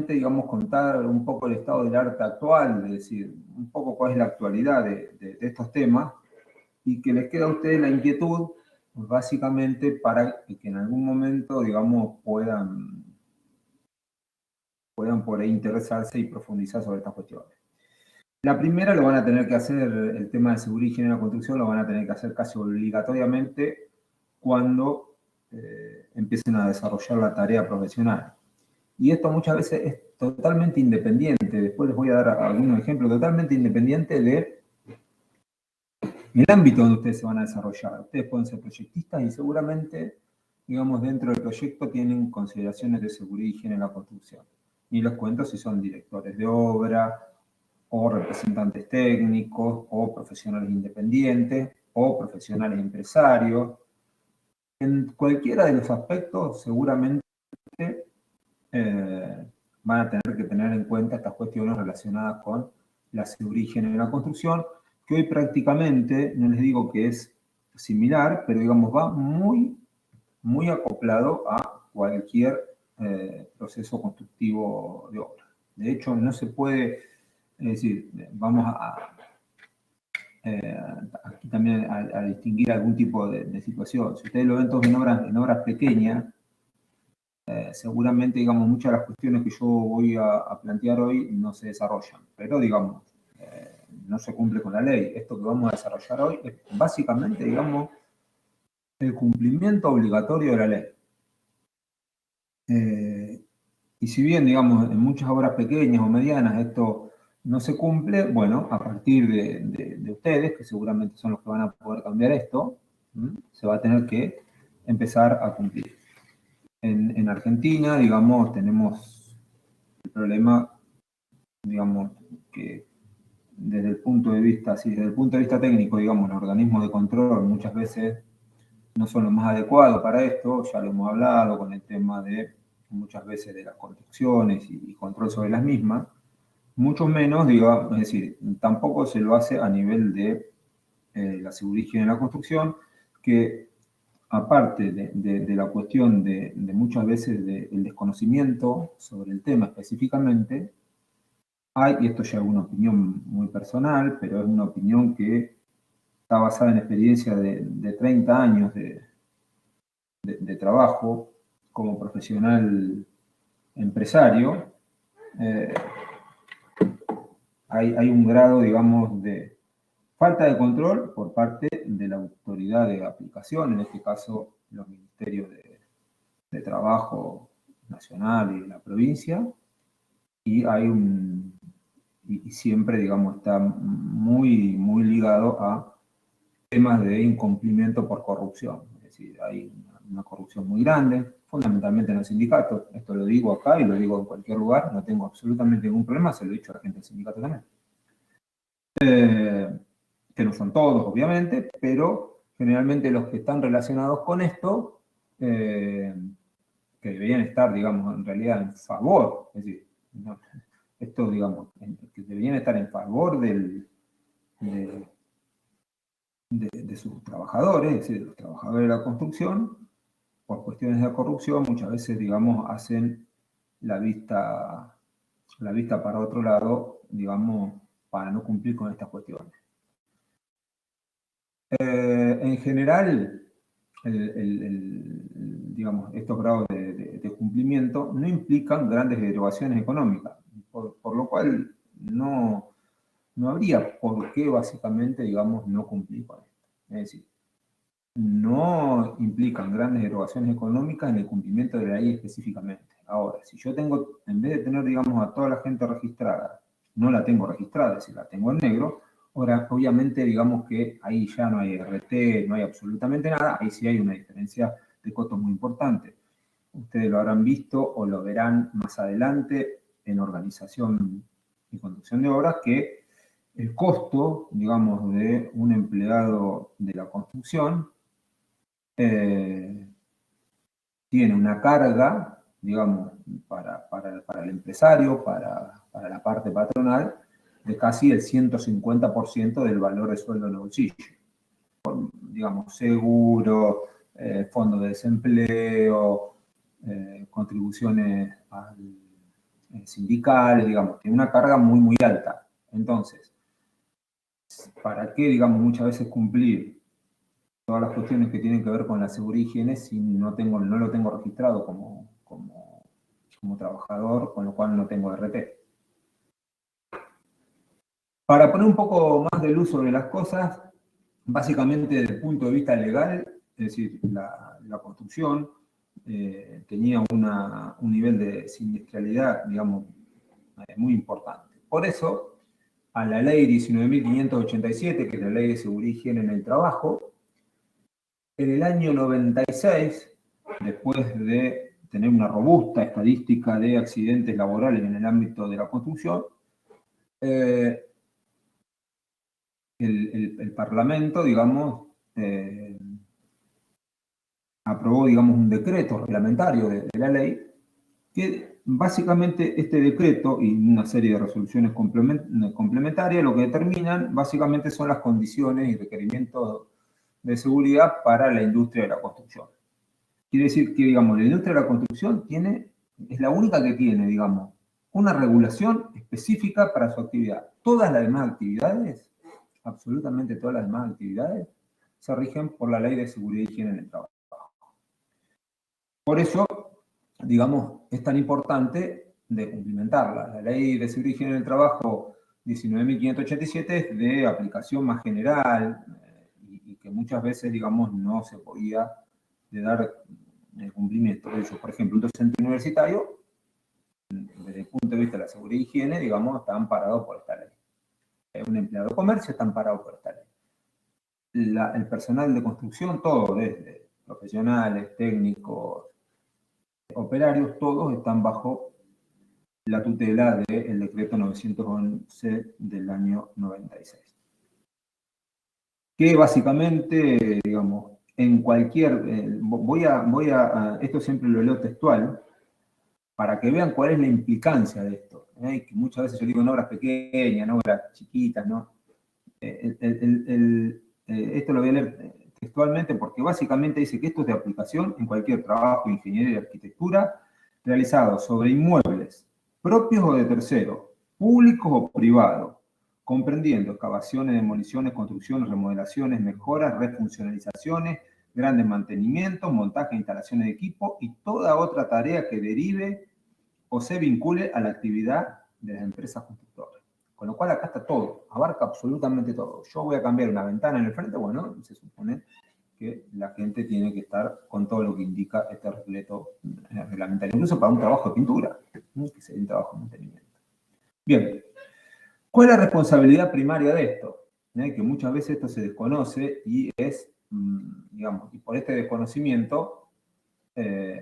básicamente, digamos, contar un poco el estado del arte actual, es decir, un poco cuál es la actualidad de estos temas, y que les queda a ustedes la inquietud, pues, básicamente para que en algún momento, digamos, puedan por ahí interesarse y profundizar sobre estas cuestiones. La primera lo van a tener que hacer, el tema de seguridad y higiene en la construcción lo van a tener que hacer casi obligatoriamente cuando empiecen a desarrollar la tarea profesional. Y esto muchas veces es totalmente independiente, después les voy a dar algunos ejemplos, totalmente independiente de el ámbito donde ustedes se van a desarrollar. Ustedes pueden ser proyectistas y seguramente, digamos, dentro del proyecto tienen consideraciones de seguridad y higiene en la construcción. Ni les cuento si son directores de obra, o representantes técnicos, o profesionales independientes, o profesionales empresarios. En cualquiera de los aspectos, seguramente van a tener que tener en cuenta estas cuestiones relacionadas con la seguridad y higiene en la construcción, que hoy prácticamente, no les digo que es similar, pero digamos va muy, muy acoplado a cualquier proceso constructivo de obra. De hecho, no se puede, es decir, vamos aquí también a distinguir algún tipo de situación. Si ustedes lo ven todos en obras pequeñas, seguramente, digamos, muchas de las cuestiones que yo voy a plantear hoy no se desarrollan, pero, digamos, no se cumple con la ley. Esto que vamos a desarrollar hoy es básicamente, digamos, el cumplimiento obligatorio de la ley. Y si bien, digamos, en muchas obras pequeñas o medianas esto no se cumple, bueno, a partir de ustedes, que seguramente son los que van a poder cambiar esto, se va a tener que empezar a cumplir. En Argentina, digamos, tenemos el problema, digamos, que desde el punto de vista, sí, desde el punto de vista técnico, digamos, los organismos de control muchas veces no son los más adecuados para esto, ya lo hemos hablado con el tema de muchas veces de las construcciones y control sobre las mismas, mucho menos, digamos, es decir, tampoco se lo hace a nivel de la seguridad y higiene en la construcción, que aparte de la cuestión de muchas veces del desconocimiento sobre el tema específicamente, hay, y esto ya es una opinión muy personal, pero es una opinión que está basada en experiencia de 30 años de trabajo como profesional empresario, hay un grado, digamos, de falta de control por parte de la autoridad de aplicación, en este caso los ministerios de Trabajo nacional y de la provincia, y hay y siempre, digamos, está muy, muy ligado a temas de incumplimiento por corrupción. Es decir, hay una corrupción muy grande, fundamentalmente en los sindicatos. Esto lo digo acá y lo digo en cualquier lugar, no tengo absolutamente ningún problema, se lo he dicho a la gente del sindicato también. Que no son todos, obviamente, pero generalmente los que están relacionados con esto, que deberían estar, digamos, en realidad en favor, es decir, no, esto, digamos, que deberían estar en favor de sus trabajadores, es decir, de los trabajadores de la construcción, por cuestiones de corrupción, muchas veces, digamos, hacen la vista para otro lado, digamos, para no cumplir con estas cuestiones. En general, digamos, estos grados de cumplimiento no implican grandes derogaciones económicas, por lo cual no habría por qué básicamente, digamos, no cumplir con esto. Es decir, no implican grandes derogaciones económicas en el cumplimiento de la ley específicamente. Ahora, si yo tengo, en vez de tener, digamos, a toda la gente registrada, no la tengo registrada, si la tengo en negro, ahora, obviamente, digamos que ahí ya no hay RT, no hay absolutamente nada, ahí sí hay una diferencia de costos muy importante. Ustedes lo habrán visto o lo verán más adelante en organización y conducción de obras, que el costo, digamos, de un empleado de la construcción tiene una carga, digamos, para el empresario, para la parte patronal, de casi el 150% del valor de sueldo en el bolsillo. Por, digamos, seguro, fondo de desempleo, contribuciones sindicales, digamos, tiene una carga muy, muy alta. Entonces, ¿para qué, digamos, muchas veces cumplir todas las cuestiones que tienen que ver con la seguridad y higiene si no lo tengo registrado como trabajador, con lo cual no tengo RT? Para poner un poco más de luz sobre las cosas, básicamente desde el punto de vista legal, es decir, la construcción tenía un nivel de siniestralidad, digamos, muy importante. Por eso, a la ley 19.587, que es la ley de seguridad y higiene en el trabajo, en el año 96, después de tener una robusta estadística de accidentes laborales en el ámbito de la construcción, el Parlamento, digamos, aprobó, digamos, un decreto reglamentario de la ley, que básicamente este decreto y una serie de resoluciones complementarias lo que determinan básicamente son las condiciones y requerimientos de seguridad para la industria de la construcción. Quiere decir que, digamos, la industria de la construcción es la única que tiene, digamos, una regulación específica para su actividad. Todas las demás actividades, absolutamente todas las demás actividades, se rigen por la ley de seguridad y higiene en el trabajo. Por eso, digamos, es tan importante de cumplimentarla. La ley de seguridad y higiene en el trabajo 19.587 es de aplicación más general y que muchas veces, digamos, no se podía dar el cumplimiento de eso. Por ejemplo, un docente universitario, desde el punto de vista de la seguridad y higiene, digamos, está amparado por esta ley. Un empleado de comercio está amparado por esta ley. El personal de construcción, todo, desde profesionales, técnicos, operarios, todos están bajo la tutela del decreto 911 del año 96. Que básicamente, digamos, en cualquier, esto siempre lo leo textual, para que vean cuál es la implicancia de esto. Que muchas veces yo digo en obras pequeñas, en obras chiquitas, ¿no? Esto lo voy a leer textualmente porque básicamente dice que esto es de aplicación en cualquier trabajo de ingeniería y arquitectura realizado sobre inmuebles propios o de terceros, públicos o privados, comprendiendo excavaciones, demoliciones, construcciones, remodelaciones, mejoras, refuncionalizaciones, grandes mantenimientos, montaje e instalaciones de equipo y toda otra tarea que derive o se vincule a la actividad de las empresas constructoras. Con lo cual acá está todo, abarca absolutamente todo. Yo voy a cambiar una ventana en el frente, bueno, se supone que la gente tiene que estar con todo lo que indica este decreto reglamentario, incluso para un trabajo de pintura, que sería un trabajo de mantenimiento. Bien, ¿cuál es la responsabilidad primaria de esto? Que muchas veces esto se desconoce y es, digamos, y por este desconocimiento,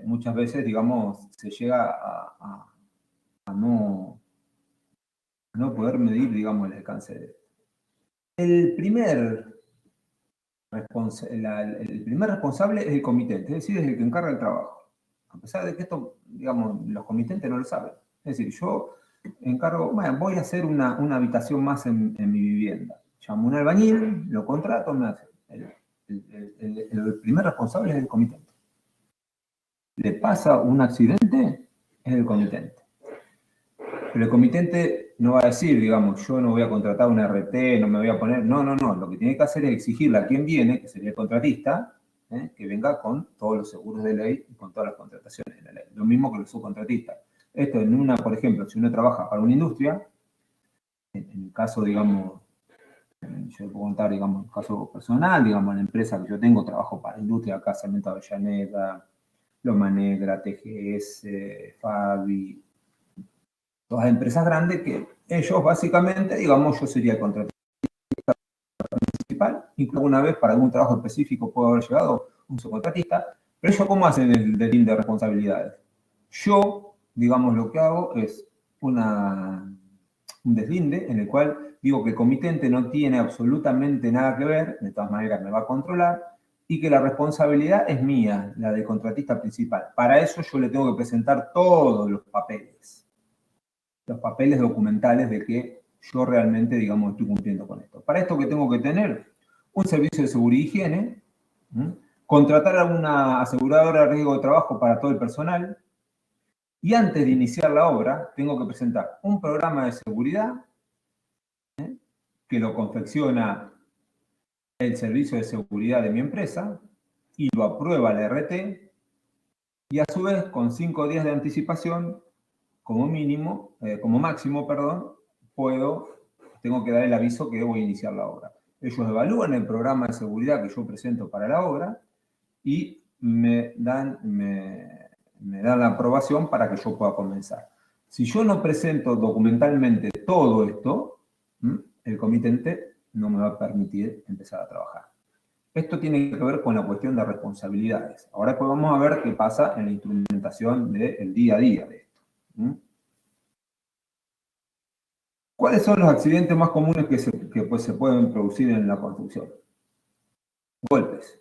muchas veces, digamos, se llega a no poder medir, digamos, el alcance de esto. El primer responsable es el comitente, es decir, es el que encarga el trabajo. A pesar de que esto, digamos, los comitentes no lo saben. Es decir, yo encargo, bueno, voy a hacer una habitación más en mi vivienda. Llamo a un albañil, lo contrato, me hace. El primer responsable es el comitente. Le pasa un accidente, es el comitente. Pero el comitente no va a decir, digamos, yo no voy a contratar una RT, no me voy a poner... No. Lo que tiene que hacer es exigirle a quien viene, que sería el contratista, que venga con todos los seguros de ley y con todas las contrataciones de la ley. Lo mismo que los subcontratistas. Esto por ejemplo, si uno trabaja para una industria, en el caso, digamos, yo puedo contar, digamos, el caso personal, digamos, la empresa que yo tengo, trabajo para la industria, acá Cemento Avellaneda, Loma Negra, TGS, Fabi, todas empresas grandes que ellos básicamente, digamos, yo sería el contratista principal, incluso una vez para algún trabajo específico puede haber llegado un subcontratista, pero ellos ¿cómo hacen el delín de responsabilidades? Yo, digamos, lo que hago es un deslinde en el cual digo que el comitente no tiene absolutamente nada que ver, de todas maneras me va a controlar, y que la responsabilidad es mía, la del contratista principal. Para eso yo le tengo que presentar todos los papeles documentales de que yo realmente, digamos, estoy cumpliendo con esto. Para esto que tengo que tener un servicio de seguridad y higiene, contratar a una aseguradora de riesgo de trabajo para todo el personal Y antes de iniciar la obra, tengo que presentar un programa de seguridad que lo confecciona el servicio de seguridad de mi empresa y lo aprueba la RT, y a su vez, con 5 días de anticipación, como mínimo, como máximo, perdón, tengo que dar el aviso que voy a iniciar la obra. Ellos evalúan el programa de seguridad que yo presento para la obra y me dan la aprobación para que yo pueda comenzar. Si yo no presento documentalmente todo esto, el comitente no me va a permitir empezar a trabajar. Esto tiene que ver con la cuestión de responsabilidades. Ahora pues vamos a ver qué pasa en la instrumentación del día a día de esto. ¿Cuáles son los accidentes más comunes que se pueden producir en la construcción? Golpes,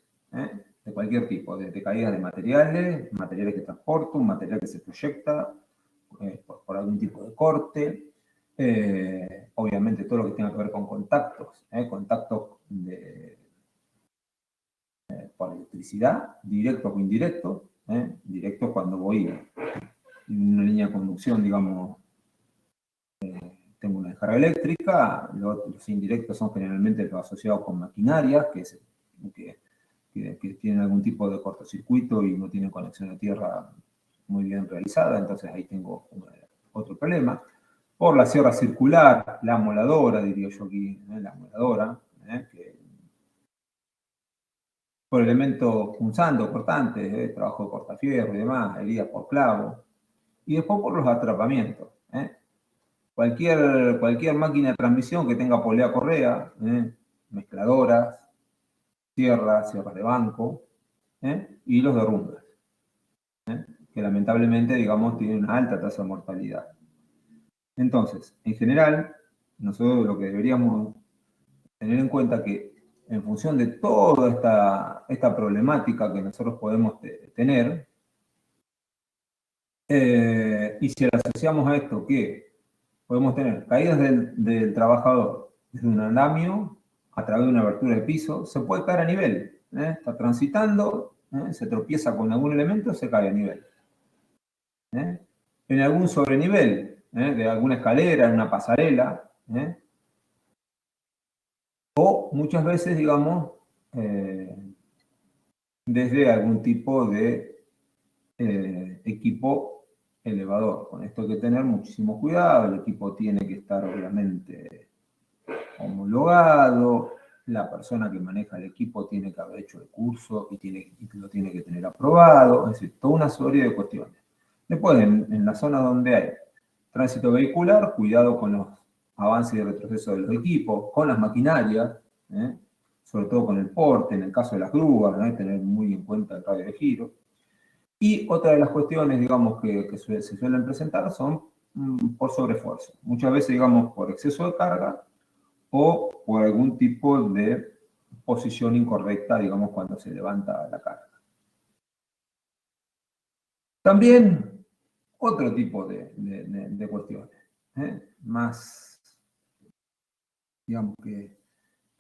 de cualquier tipo, desde caídas de materiales que transporto, un material que se proyecta por algún tipo de corte, obviamente todo lo que tenga que ver con contactos, contactos por electricidad, directos o indirectos, directos cuando voy en una línea de conducción, digamos, tengo una descarga eléctrica, los indirectos son generalmente los asociados con maquinarias que tienen algún tipo de cortocircuito y no tienen conexión a tierra muy bien realizada, entonces ahí tengo otro problema. Por la sierra circular, la amoladora, diría yo aquí, la amoladora, por elementos punzantes, cortantes, trabajo de cortafierro y demás, heridas por clavo, y después por los atrapamientos. Cualquier máquina de transmisión que tenga polea correa, mezcladoras, sierras de banco, y los derrumbes, que lamentablemente, digamos, tienen una alta tasa de mortalidad. Entonces, en general, nosotros lo que deberíamos tener en cuenta que en función de toda esta problemática que nosotros podemos tener, y si le asociamos a esto que podemos tener caídas del trabajador desde un andamio a través de una abertura de piso, se puede caer a nivel. Está transitando, se tropieza con algún elemento, se cae a nivel. En algún sobrenivel, de alguna escalera, en una pasarela, o muchas veces, digamos, desde algún tipo de equipo elevador. Con esto hay que tener muchísimo cuidado, el equipo tiene que estar obviamente homologado, la persona que maneja el equipo tiene que haber hecho el curso y lo tiene que tener aprobado, es decir, toda una serie de cuestiones. Después, en la zona donde hay tránsito vehicular, cuidado con los avances y retrocesos de los equipos, con las maquinarias, sobre todo con el porte, en el caso de las grúas, tener muy en cuenta el radio de giro. Y otra de las cuestiones, digamos, que se suelen presentar son por sobreesfuerzo. Muchas veces, digamos, por exceso de carga o por algún tipo de posición incorrecta, digamos, cuando se levanta la carga. También otro tipo de cuestiones, más, digamos, que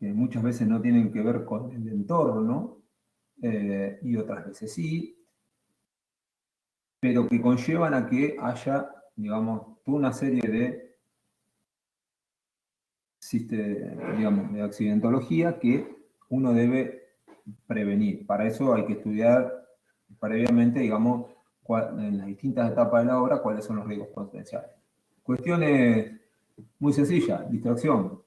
muchas veces no tienen que ver con el entorno, y otras veces sí, pero que conllevan a que haya, digamos, toda una serie de accidentología que uno debe prevenir. Para eso hay que estudiar previamente, digamos, en las distintas etapas de la obra, cuáles son los riesgos potenciales. Cuestiones muy sencillas, distracción.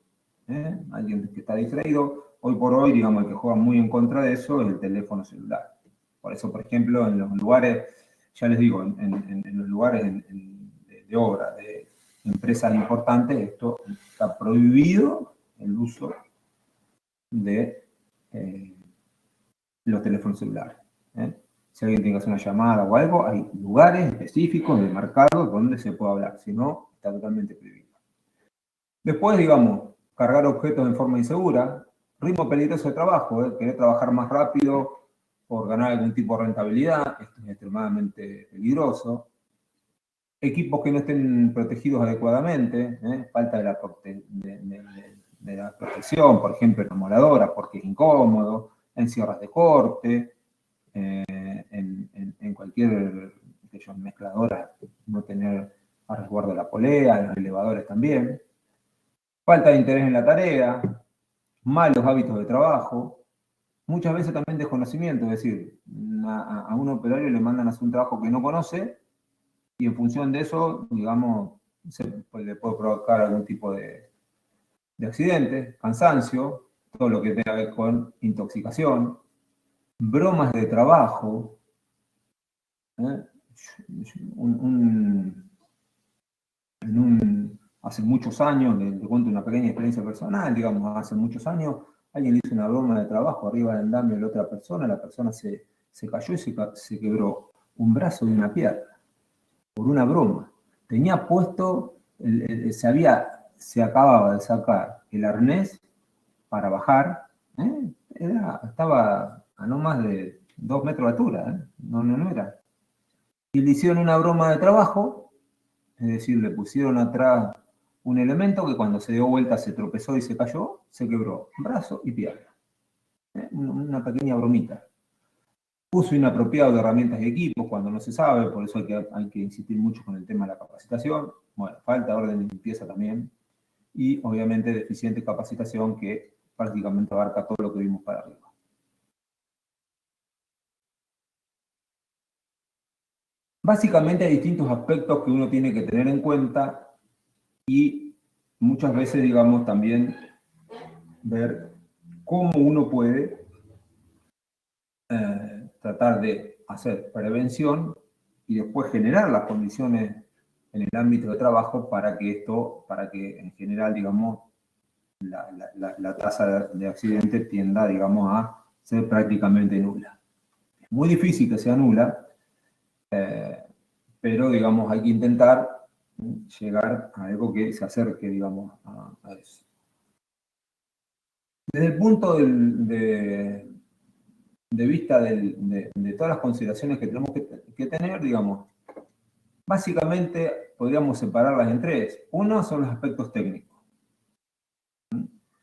Alguien que está distraído, hoy por hoy, digamos, el que juega muy en contra de eso es el teléfono celular. Por eso, por ejemplo, en los lugares, ya les digo, en los lugares de obra, de empresas importantes, esto está prohibido el uso de los teléfonos celulares. Si alguien tiene que hacer una llamada o algo, hay lugares específicos, demarcados, donde se puede hablar. Si no, está totalmente prohibido. Después, digamos, cargar objetos en forma insegura, ritmo peligroso de trabajo, querer trabajar más rápido por ganar algún tipo de rentabilidad, esto es extremadamente peligroso. Equipos que no estén protegidos adecuadamente, falta de la protección, por ejemplo, en amoladora, porque es incómodo, en sierras de corte, en cualquier aquellas mezcladoras, no tener a resguardo la polea, los elevadores también. Falta de interés en la tarea, malos hábitos de trabajo, muchas veces también desconocimiento, es decir, a un operario le mandan a hacer un trabajo que no conoce y en función de eso, digamos, le puede provocar algún tipo de accidente, cansancio, todo lo que tenga que ver con intoxicación, bromas de trabajo. Hace muchos años, le cuento una pequeña experiencia personal, digamos, hace muchos años, alguien le hizo una broma de trabajo arriba del andamio de la otra persona, la persona se cayó y se quebró un brazo y una pierna, por una broma. Tenía puesto, se acababa de sacar el arnés para bajar, estaba a no más de 2 metros de altura, no era. Y le hicieron una broma de trabajo, es decir, le pusieron atrás un elemento que cuando se dio vuelta se tropezó y se cayó, se quebró brazo y pierna. Una pequeña bromita. Uso inapropiado de herramientas y equipos cuando no se sabe, por eso hay que insistir mucho con el tema de la capacitación. Bueno, falta de orden de limpieza también. Y obviamente deficiente capacitación que prácticamente abarca todo lo que vimos para arriba. Básicamente hay distintos aspectos que uno tiene que tener en cuenta y muchas veces, digamos, también ver cómo uno puede tratar de hacer prevención y después generar las condiciones en el ámbito de trabajo para que en general, digamos, la tasa de accidente tienda, digamos, a ser prácticamente nula. Es muy difícil que sea nula, pero, digamos, hay que intentar llegar a algo que se acerque, digamos, a eso. Desde el punto de vista de todas las consideraciones que tenemos que tener, digamos, básicamente podríamos separarlas en tres. Uno son los aspectos técnicos,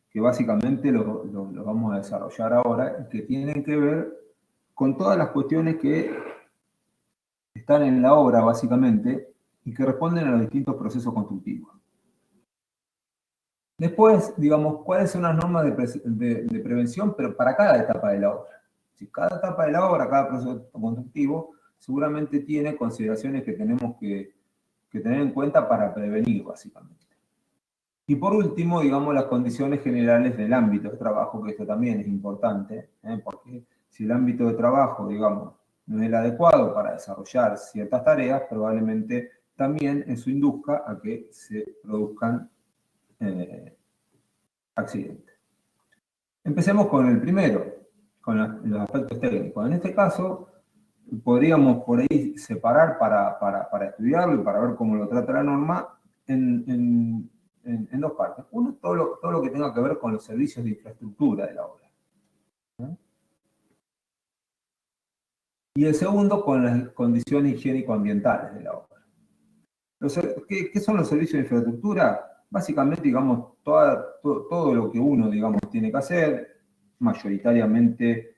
que básicamente los vamos a desarrollar ahora, que tienen que ver con todas las cuestiones que están en la obra, básicamente, y que responden a los distintos procesos constructivos. Después, digamos, cuáles son las normas de prevención, pero para cada etapa de la obra. Si cada etapa de la obra, cada proceso constructivo, seguramente tiene consideraciones que tenemos que tener en cuenta para prevenir, básicamente. Y por último, digamos, las condiciones generales del ámbito de trabajo, que esto también es importante, porque si el ámbito de trabajo, digamos, no es el adecuado para desarrollar ciertas tareas, probablemente también eso induzca a que se produzcan accidentes. Empecemos con el primero, con los aspectos técnicos. En este caso, podríamos por ahí separar para estudiarlo y para ver cómo lo trata la norma en dos partes. Uno, todo lo que tenga que ver con los servicios de infraestructura de la obra. Y el segundo, con las condiciones higiénico-ambientales de la obra. ¿Qué son los servicios de infraestructura? Básicamente, digamos, todo lo que uno, digamos, tiene que hacer, mayoritariamente,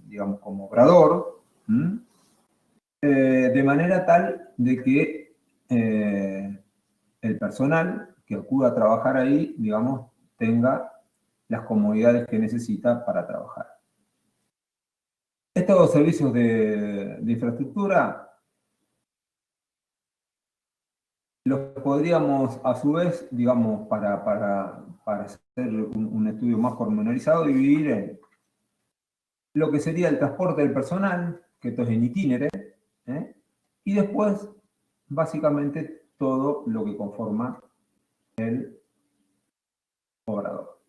digamos, como obrador, de manera tal de que el personal que acuda a trabajar ahí, digamos, tenga las comodidades que necesita para trabajar. Estos servicios de infraestructura los podríamos, a su vez, digamos, para hacer un estudio más pormenorizado, dividir en lo que sería el transporte del personal, que esto es en itinere, y después, básicamente, todo lo que conforma el obrador.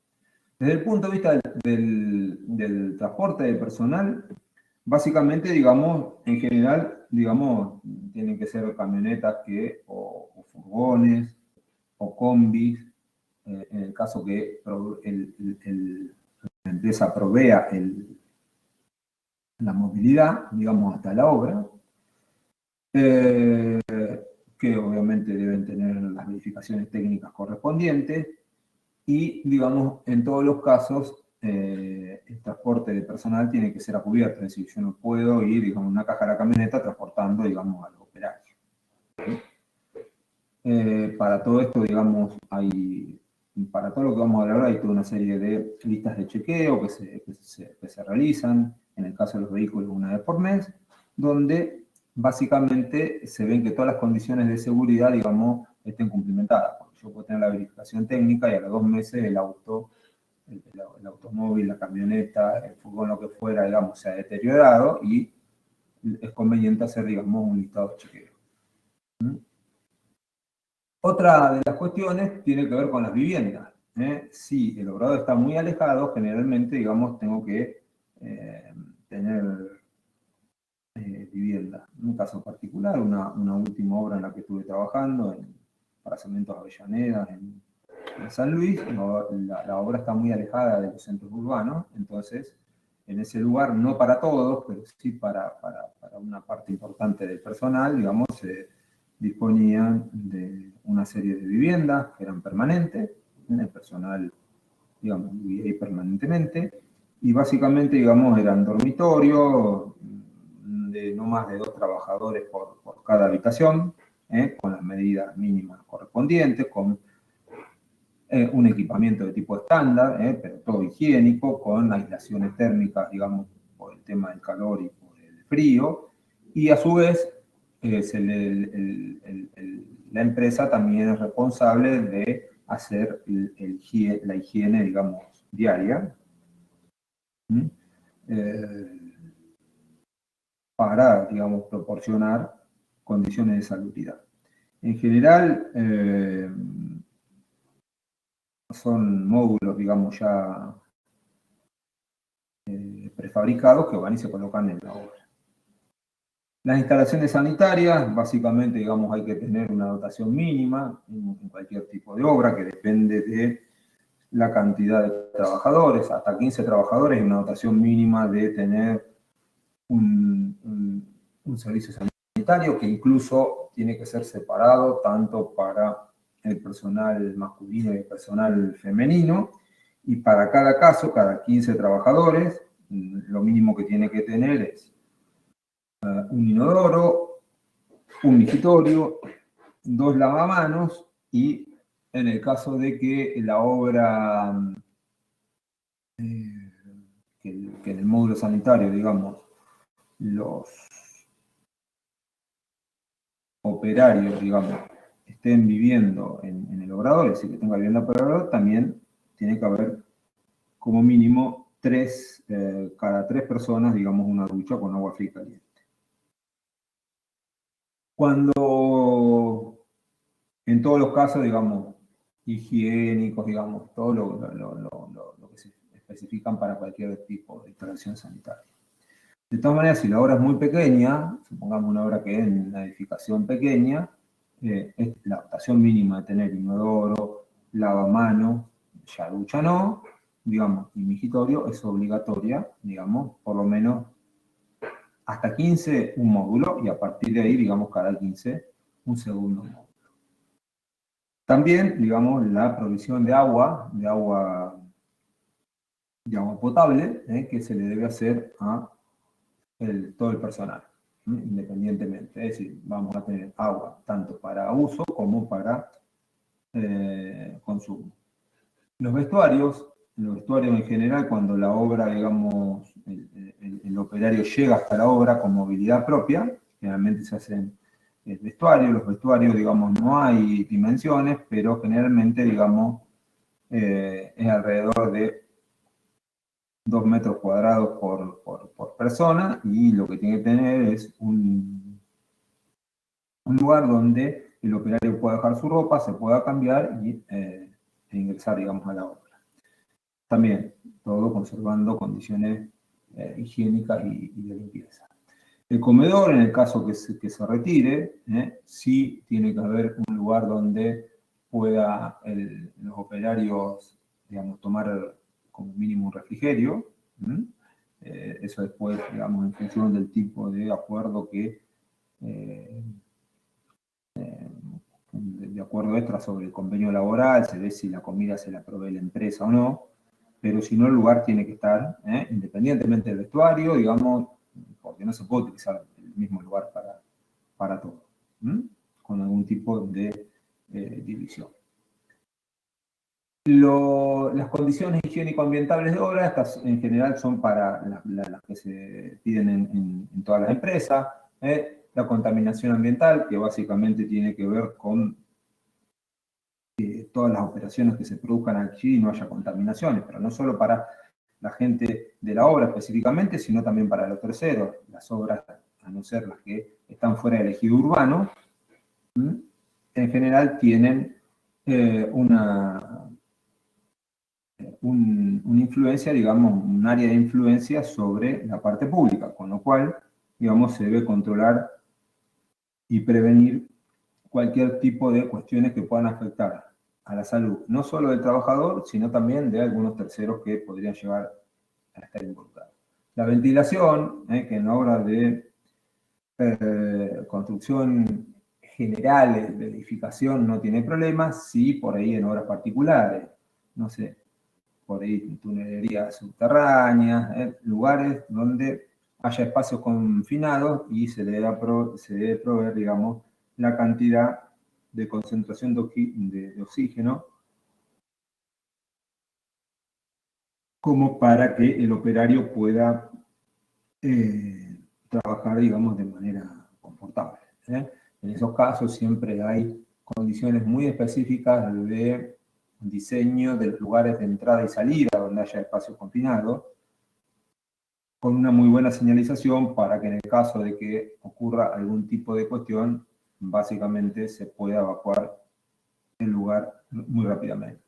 Desde el punto de vista del transporte del personal, básicamente, digamos, en general, digamos, tienen que ser camionetas o furgones, o combis, en el caso que la empresa provea la movilidad, digamos, hasta la obra, que obviamente deben tener las verificaciones técnicas correspondientes, y, digamos, en todos los casos, el transporte de personal tiene que ser a cubierto, es decir, yo no puedo ir, digamos, en una caja de la camioneta transportando, digamos, a los operarios. Para todo esto, digamos, para todo lo que vamos a hablar, hay toda una serie de listas de chequeo que se realizan, en el caso de los vehículos una vez por mes, donde básicamente se ven que todas las condiciones de seguridad, digamos, estén cumplimentadas. Porque yo puedo tener la verificación técnica y a los 2 meses el automóvil, la camioneta, el furgón, lo que fuera, digamos, se ha deteriorado y es conveniente hacer, digamos, un listado de chequeo. Otra de las cuestiones tiene que ver con las viviendas. Si el obrador está muy alejado, generalmente, digamos, tengo que tener vivienda. En un caso particular, una última obra en la que estuve trabajando, para Cementos Avellaneda, en San Luis, la obra está muy alejada de los centros urbanos, entonces, en ese lugar, no para todos, pero sí para una parte importante del personal, digamos, disponían de una serie de viviendas que eran permanentes, el personal, digamos, vivía ahí permanentemente, y básicamente, digamos, eran dormitorios de no más de 2 trabajadores por cada habitación, con las medidas mínimas correspondientes, con un equipamiento de tipo estándar, pero todo higiénico, con aislaciones térmicas, digamos, por el tema del calor y por el frío, y a su vez, la empresa también es responsable de hacer la higiene, digamos, diaria, para, digamos, proporcionar condiciones de salubridad. En general, son módulos, digamos, ya prefabricados que van y se colocan en la obra. Las instalaciones sanitarias, básicamente, digamos, hay que tener una dotación mínima en cualquier tipo de obra, que depende de la cantidad de trabajadores. Hasta 15 trabajadores y una dotación mínima de tener un servicio sanitario que incluso tiene que ser separado tanto para el personal masculino y el personal femenino, y para cada caso, cada 15 trabajadores, lo mínimo que tiene que tener es un inodoro, un migitorio, 2 lavamanos, y en el caso de que la obra, que en el módulo sanitario, digamos, los operarios, digamos, estén viviendo en el obrador, es decir, que tenga vivienda por el obrador, también tiene que haber como mínimo cada 3 personas, digamos, una ducha con agua fría y caliente. Cuando, en todos los casos, digamos, higiénicos, digamos, todo lo que se especifican para cualquier tipo de instalación sanitaria. De todas maneras, si la obra es muy pequeña, supongamos una obra que es en una edificación pequeña, la dotación mínima de tener inodoro, lavamanos, ya ducha no, digamos, y migitorio es obligatoria, digamos, por lo menos hasta 15 un módulo, y a partir de ahí, digamos, cada 15 un segundo módulo. También, digamos, la provisión de agua potable, que se le debe hacer a todo el personal, independientemente. Es decir, vamos a tener agua tanto para uso como para consumo. En los vestuarios en general, cuando la obra, digamos, el operario llega hasta la obra con movilidad propia, generalmente se hacen el vestuario. Los vestuarios, digamos, no hay dimensiones, pero generalmente, digamos, es alrededor de 2 metros cuadrados por persona, y lo que tiene que tener es un lugar donde el operario pueda dejar su ropa, se pueda cambiar e ingresar, digamos, a la obra. También, todo conservando condiciones higiénicas y de limpieza. El comedor, en el caso que se retire, sí tiene que haber un lugar donde pueda los operarios, digamos, tomar como mínimo un refrigerio. Eso después, digamos, en función del tipo de acuerdo de acuerdo extra sobre el convenio laboral, se ve si la comida se la provee la empresa o no. pero si no el lugar tiene que estar, independientemente del vestuario, digamos, porque no se puede utilizar el mismo lugar para todo, con algún tipo de división. Las condiciones higiénico-ambientales de obra, estas en general son para las que se piden en todas las empresas. La contaminación ambiental, que básicamente tiene que ver con todas las operaciones que se produzcan aquí y no haya contaminaciones, pero no solo para la gente de la obra específicamente, sino también para los terceros. Las obras, a no ser las que están fuera del ejido urbano, en general tienen una influencia, digamos, un área de influencia sobre la parte pública, con lo cual, digamos, se debe controlar y prevenir cualquier tipo de cuestiones que puedan afectar a la salud, no solo del trabajador, sino también de algunos terceros que podrían llegar a estar involucrados. La ventilación, que en obras de construcción generales de edificación no tiene problemas, sí por ahí en obras particulares, no sé, por ahí tunelerías subterráneas, lugares donde haya espacios confinados y se debe proveer, digamos, la cantidad de concentración de oxígeno como para que el operario pueda trabajar, digamos, de manera confortable. En esos casos siempre hay condiciones muy específicas de diseño de los lugares de entrada y salida donde haya espacio confinado, con una muy buena señalización para que en el caso de que ocurra algún tipo de cuestión, básicamente se pueda evacuar el lugar muy rápidamente.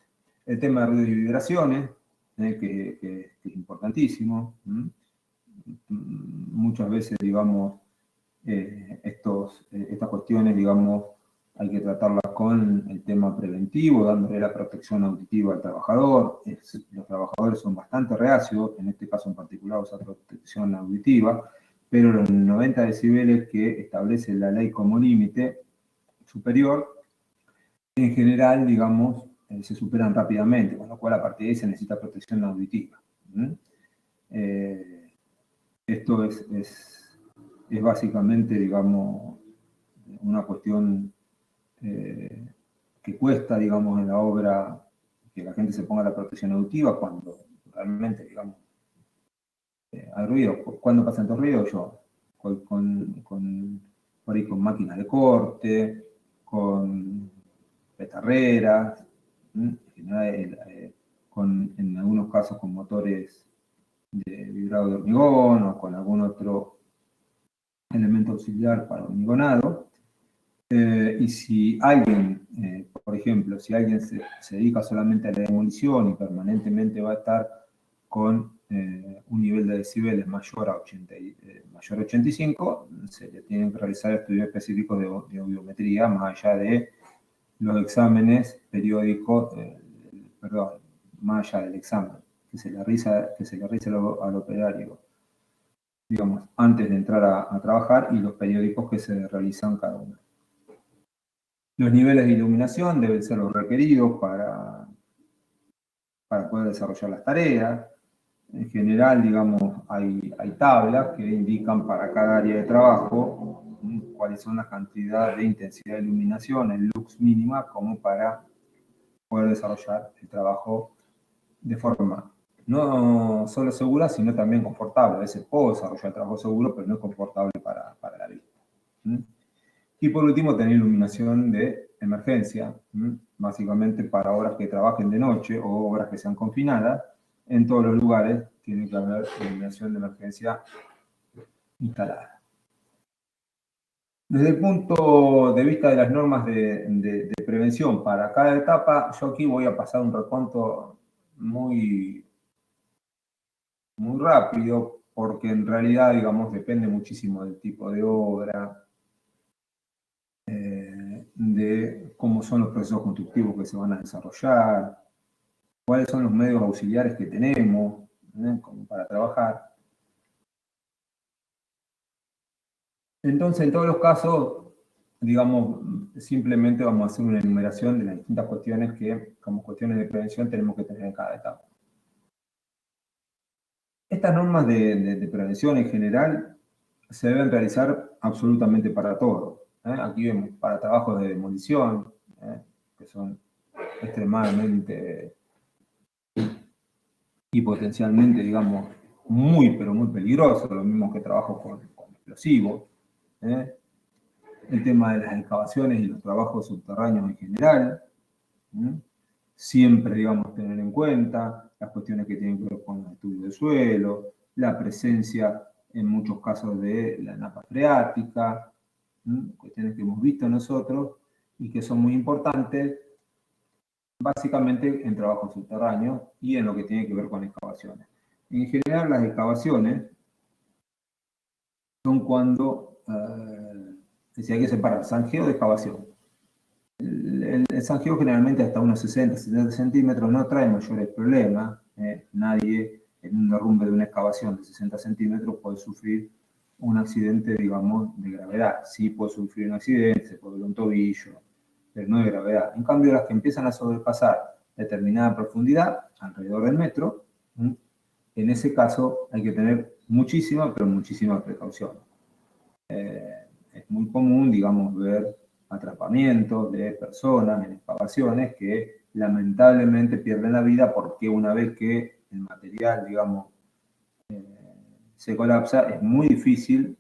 El tema de ruidos y vibraciones, que es importantísimo. Muchas veces, digamos, estas cuestiones, digamos, hay que tratarlas con el tema preventivo, dándole la protección auditiva al trabajador. Los trabajadores son bastante reacios, en este caso en particular, esa protección auditiva, pero los 90 decibeles que establece la ley como límite superior, en general, digamos, se superan rápidamente, con lo cual a partir de ahí se necesita protección auditiva. Esto es básicamente, digamos, una cuestión que cuesta, digamos, en la obra que la gente se ponga la protección auditiva cuando realmente, digamos, hay ruido. ¿Cuándo pasan estos ruidos? Por ahí con máquinas de corte, con petarreras, en algunos casos con motores de vibrado de hormigón o con algún otro elemento auxiliar para hormigonado. Y si alguien, por ejemplo, si alguien se dedica solamente a la demolición y permanentemente va a estar con un nivel de decibeles mayor a 85, se le tienen que realizar estudios específicos de audiometría, más allá de los exámenes periódicos, más allá del examen que se le realiza al operario, digamos, antes de entrar a trabajar, y los periódicos que se realizan cada uno. Los niveles de iluminación deben ser los requeridos para poder desarrollar las tareas. En general, digamos, hay tablas que indican para cada área de trabajo cuáles son las cantidades de intensidad de iluminación, el lux mínima, como para poder desarrollar el trabajo de forma no solo segura, sino también confortable. A veces puedo desarrollar el trabajo seguro, pero no es confortable para la vista. Y por último, tener iluminación de emergencia, básicamente para obras que trabajen de noche o obras que sean confinadas. En todos los lugares tiene que haber iluminación de emergencia instalada. Desde el punto de vista de las normas de prevención para cada etapa, yo aquí voy a pasar un recuento muy rápido, porque en realidad, digamos, depende muchísimo del tipo de obra, de cómo son los procesos constructivos que se van a desarrollar, cuáles son los medios auxiliares que tenemos como para trabajar. Entonces, en todos los casos, digamos, simplemente vamos a hacer una enumeración de las distintas cuestiones que, como cuestiones de prevención, tenemos que tener en cada etapa. Estas normas de prevención en general se deben realizar absolutamente para todo. Aquí vemos para trabajos de demolición, que son extremadamente y potencialmente, digamos, muy, pero muy peligrosos, lo mismo que trabajos con explosivos. El tema de las excavaciones y los trabajos subterráneos en general. Siempre, digamos, tener en cuenta las cuestiones que tienen que ver con el estudio del suelo, la presencia, en muchos casos, de la napa freática, cuestiones que hemos visto nosotros y que son muy importantes, básicamente en trabajos subterráneos y en lo que tiene que ver con excavaciones. En general, las excavaciones son cuando si hay que separar zanjeo de excavación. El zanjeo generalmente hasta unos 60, 70 centímetros no trae mayores problemas. Nadie en un derrumbe de una excavación de 60 centímetros puede sufrir un accidente, digamos, de gravedad. Sí puede sufrir un accidente, se puede ver un tobillo, pero no de gravedad. En cambio, las que empiezan a sobrepasar determinada profundidad, alrededor del metro, en ese caso hay que tener muchísima, pero muchísima precaución. Es muy común, digamos, ver atrapamientos de personas en excavaciones que lamentablemente pierden la vida porque una vez que el material, digamos, se colapsa, es muy difícil,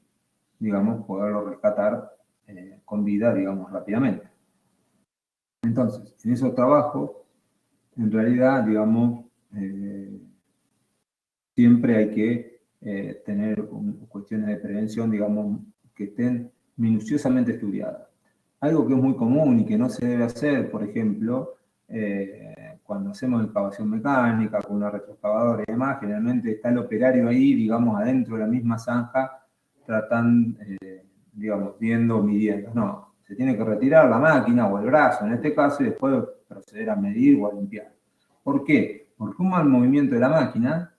digamos, poderlo rescatar con vida, digamos, rápidamente. Entonces, en esos trabajos, en realidad, digamos, siempre hay que tener cuestiones de prevención, digamos, que estén minuciosamente estudiadas. Algo que es muy común y que no se debe hacer, por ejemplo, cuando hacemos excavación mecánica con una retroexcavadora y demás, generalmente está el operario ahí, digamos, adentro de la misma zanja, tratando, digamos, viendo, midiendo. No, se tiene que retirar la máquina o el brazo, en este caso, y después proceder a medir o a limpiar. ¿Por qué? Porque un mal movimiento de la máquina,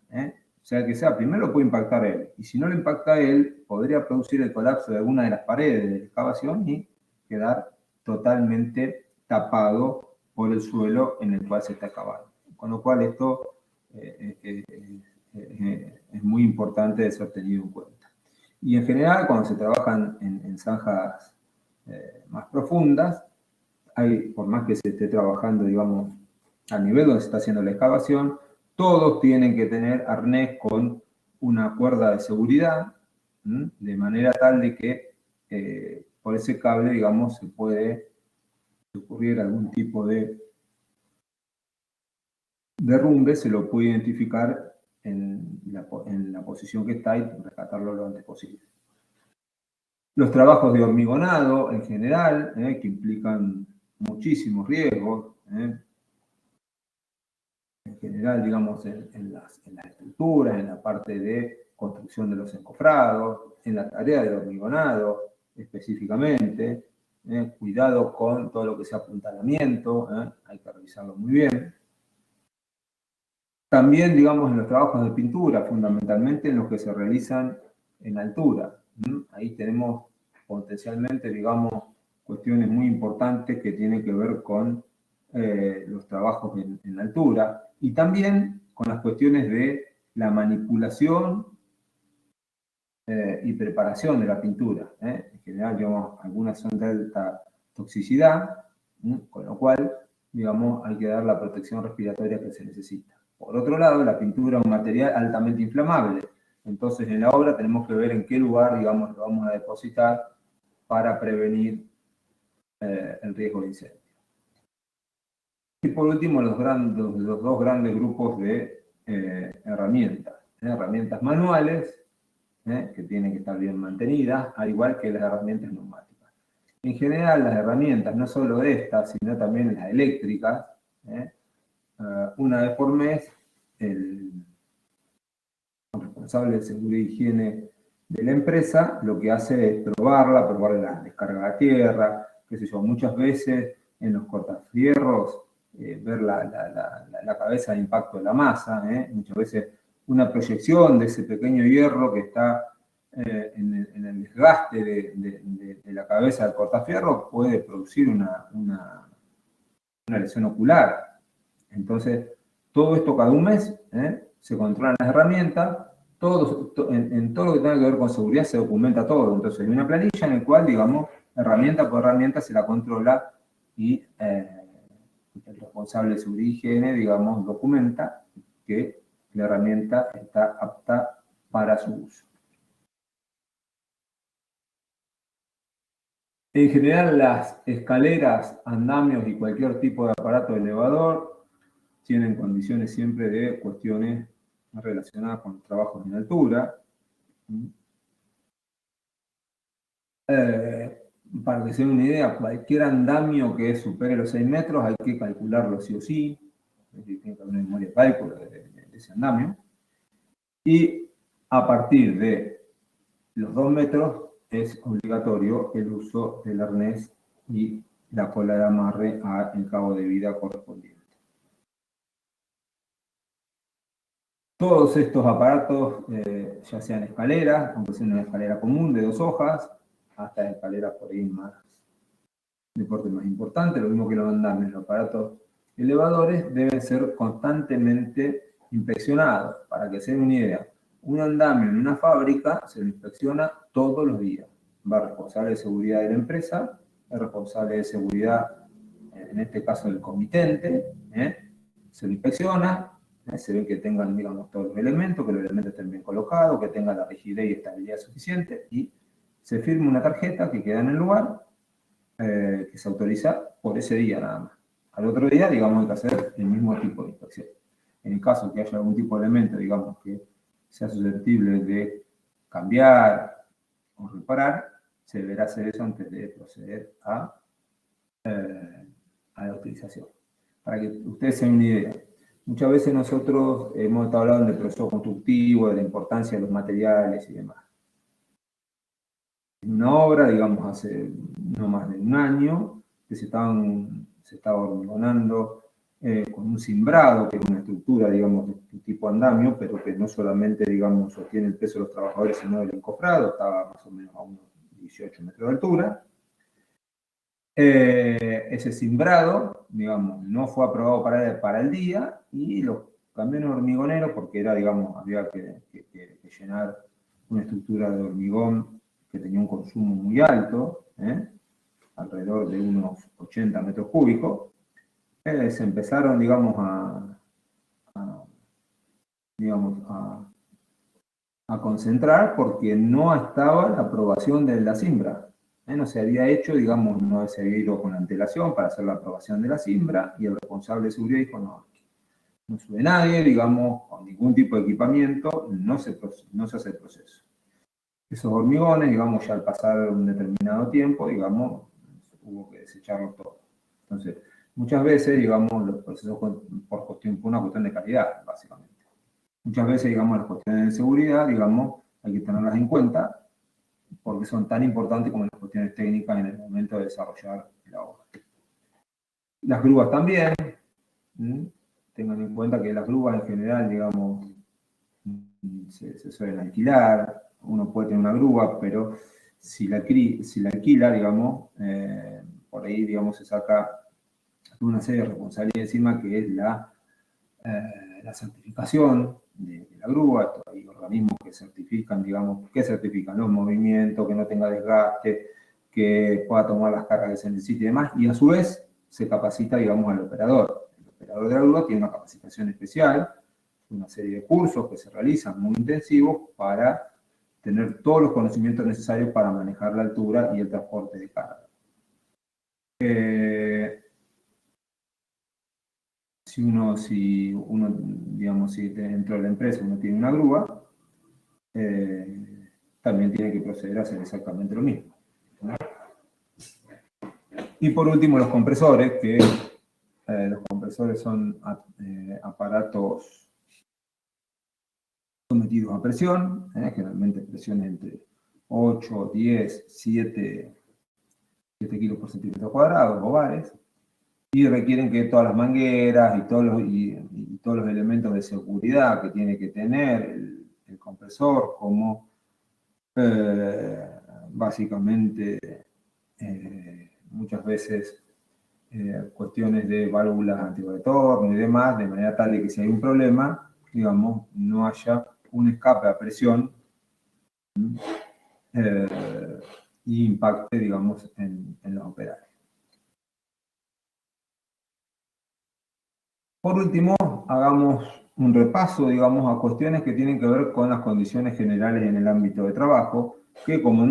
sea que sea, primero puede impactar él, y si no le impacta a él, podría producir el colapso de alguna de las paredes de la excavación y quedar totalmente tapado por el suelo en el cual se está excavando. Con lo cual esto es muy importante de ser tenido en cuenta. Y en general, cuando se trabajan en zanjas más profundas, por más que se esté trabajando, digamos, a nivel donde se está haciendo la excavación, todos tienen que tener arnés con una cuerda de seguridad, de manera tal de que por ese cable, digamos, se puede ocurrir algún tipo de derrumbe, se lo puede identificar en la posición que está y rescatarlo lo antes posible. Los trabajos de hormigonado en general, que implican muchísimos riesgos, en general, digamos, en las estructuras, en la parte de construcción de los encofrados, en la tarea del hormigonado específicamente. Cuidado con todo lo que sea apuntalamiento, hay que revisarlo muy bien. También, digamos, en los trabajos de pintura, fundamentalmente en los que se realizan en altura. Ahí tenemos potencialmente, digamos, cuestiones muy importantes que tienen que ver con los trabajos en altura y también con las cuestiones de la manipulación y preparación de la pintura. En general, digamos, algunas son de alta toxicidad, con lo cual, digamos, hay que dar la protección respiratoria que se necesita. Por otro lado, la pintura es un material altamente inflamable. Entonces, en la obra tenemos que ver en qué lugar, digamos, lo vamos a depositar para prevenir el riesgo de incendio. Y por último, los dos grandes grupos de herramientas. Herramientas manuales, que tienen que estar bien mantenidas, al igual que las herramientas neumáticas. En general, las herramientas, no solo estas, sino también las eléctricas, una vez por mes, el responsable de seguridad e higiene de la empresa lo que hace es probar la descarga a tierra, qué sé yo, muchas veces en los cortafierros, ver la cabeza de impacto de la masa, muchas veces una proyección de ese pequeño hierro que está en el desgaste de la cabeza del cortafierro puede producir una lesión ocular. Entonces, todo esto cada un mes se controlan las herramientas en todo lo que tenga que ver con seguridad se documenta todo. Entonces hay una planilla en la cual, digamos, herramienta por herramienta se la controla y el responsable de seguridad y higiene, digamos, documenta que la herramienta está apta para su uso. En general, las escaleras, andamios y cualquier tipo de aparato elevador tienen condiciones siempre de cuestiones relacionadas con los trabajos en altura. Para que se den una idea, cualquier andamio que supere los 6 metros hay que calcularlo sí o sí. Es decir, tiene que haber una memoria de cálculo de ese andamio. Y a partir de los 2 metros es obligatorio el uso del arnés y la cola de amarre al cabo de vida correspondiente. Todos estos aparatos, ya sean escaleras, aunque sea una escalera común de 2 hojas, hasta escaleras por ahí más, de porte más importante, lo mismo que los andamios, los aparatos elevadores deben ser constantemente inspeccionados. Para que se den una idea, un andamio en una fábrica se lo inspecciona todos los días. Va el responsable de seguridad de la empresa, el responsable de seguridad, en este caso del comitente, se lo inspecciona, se ve que tengan, digamos, todos los elementos, que los elementos estén bien colocados, que tengan la rigidez y estabilidad suficiente, y se firma una tarjeta que queda en el lugar, que se autoriza por ese día nada más. Al otro día, digamos, hay que hacer el mismo tipo de inspección. En el caso que haya algún tipo de elemento, digamos, que sea susceptible de cambiar o reparar, se deberá hacer eso antes de proceder a la utilización. Para que ustedes se den una idea. Muchas veces nosotros hemos estado hablando del proceso constructivo, de la importancia de los materiales y demás. En una obra, digamos, hace no más de un año, que se estaba hormigonando con un cimbrado, que es una estructura, digamos, de tipo andamio, pero que no solamente, digamos, sostiene el peso de los trabajadores, sino el encofrado, estaba más o menos a unos 18 metros de altura. Ese cimbrado, digamos, no fue aprobado para el día, y los camiones hormigoneros, porque era, digamos, había que llenar una estructura de hormigón que tenía un consumo muy alto, alrededor de unos 80 metros cúbicos, se empezaron, digamos, a concentrar porque no estaba la aprobación de la cimbra. No se había hecho, digamos, no se había ido con antelación para hacer la aprobación de la cimbra, y el responsable de seguridad dijo, no sube nadie, digamos, con ningún tipo de equipamiento, no se hace el proceso. Esos hormigones, digamos, ya al pasar un determinado tiempo, digamos, hubo que desecharlo todo. Entonces, muchas veces, digamos, los procesos por una cuestión de calidad, básicamente. Muchas veces, digamos, las cuestiones de seguridad, digamos, hay que tenerlas en cuenta porque son tan importantes como las cuestiones técnicas en el momento de desarrollar la obra. Las grúas también. Tengan en cuenta que las grúas en general, digamos, se suelen alquilar. Uno puede tener una grúa, pero si la alquila, digamos, por ahí, digamos, se saca una serie de responsabilidades encima, que es la certificación de la grúa. Hay organismos que certifican, digamos, los movimientos, que no tenga desgaste, que pueda tomar las cargas que se necesite y demás, y a su vez se capacita, digamos, al operador. El operador de la grúa tiene una capacitación especial, una serie de cursos que se realizan muy intensivos para tener todos los conocimientos necesarios para manejar la altura y el transporte de carga. Si uno, digamos, si dentro de la empresa uno tiene una grúa, también tiene que proceder a hacer exactamente lo mismo, ¿no? Y por último, los compresores, que los compresores son aparatos sometidos a presión, generalmente presiones entre 8, 10, 7 kilos por centímetro cuadrado, o bares, y requieren que todas las mangueras y todos los elementos de seguridad que tiene que tener el compresor, como básicamente muchas veces cuestiones de válvulas antirretorno y demás, de manera tal de que si hay un problema, digamos, no haya un escape a presión y impacte, digamos, en los operarios. Por último, hagamos un repaso, digamos, a cuestiones que tienen que ver con las condiciones generales en el ámbito de trabajo, que como,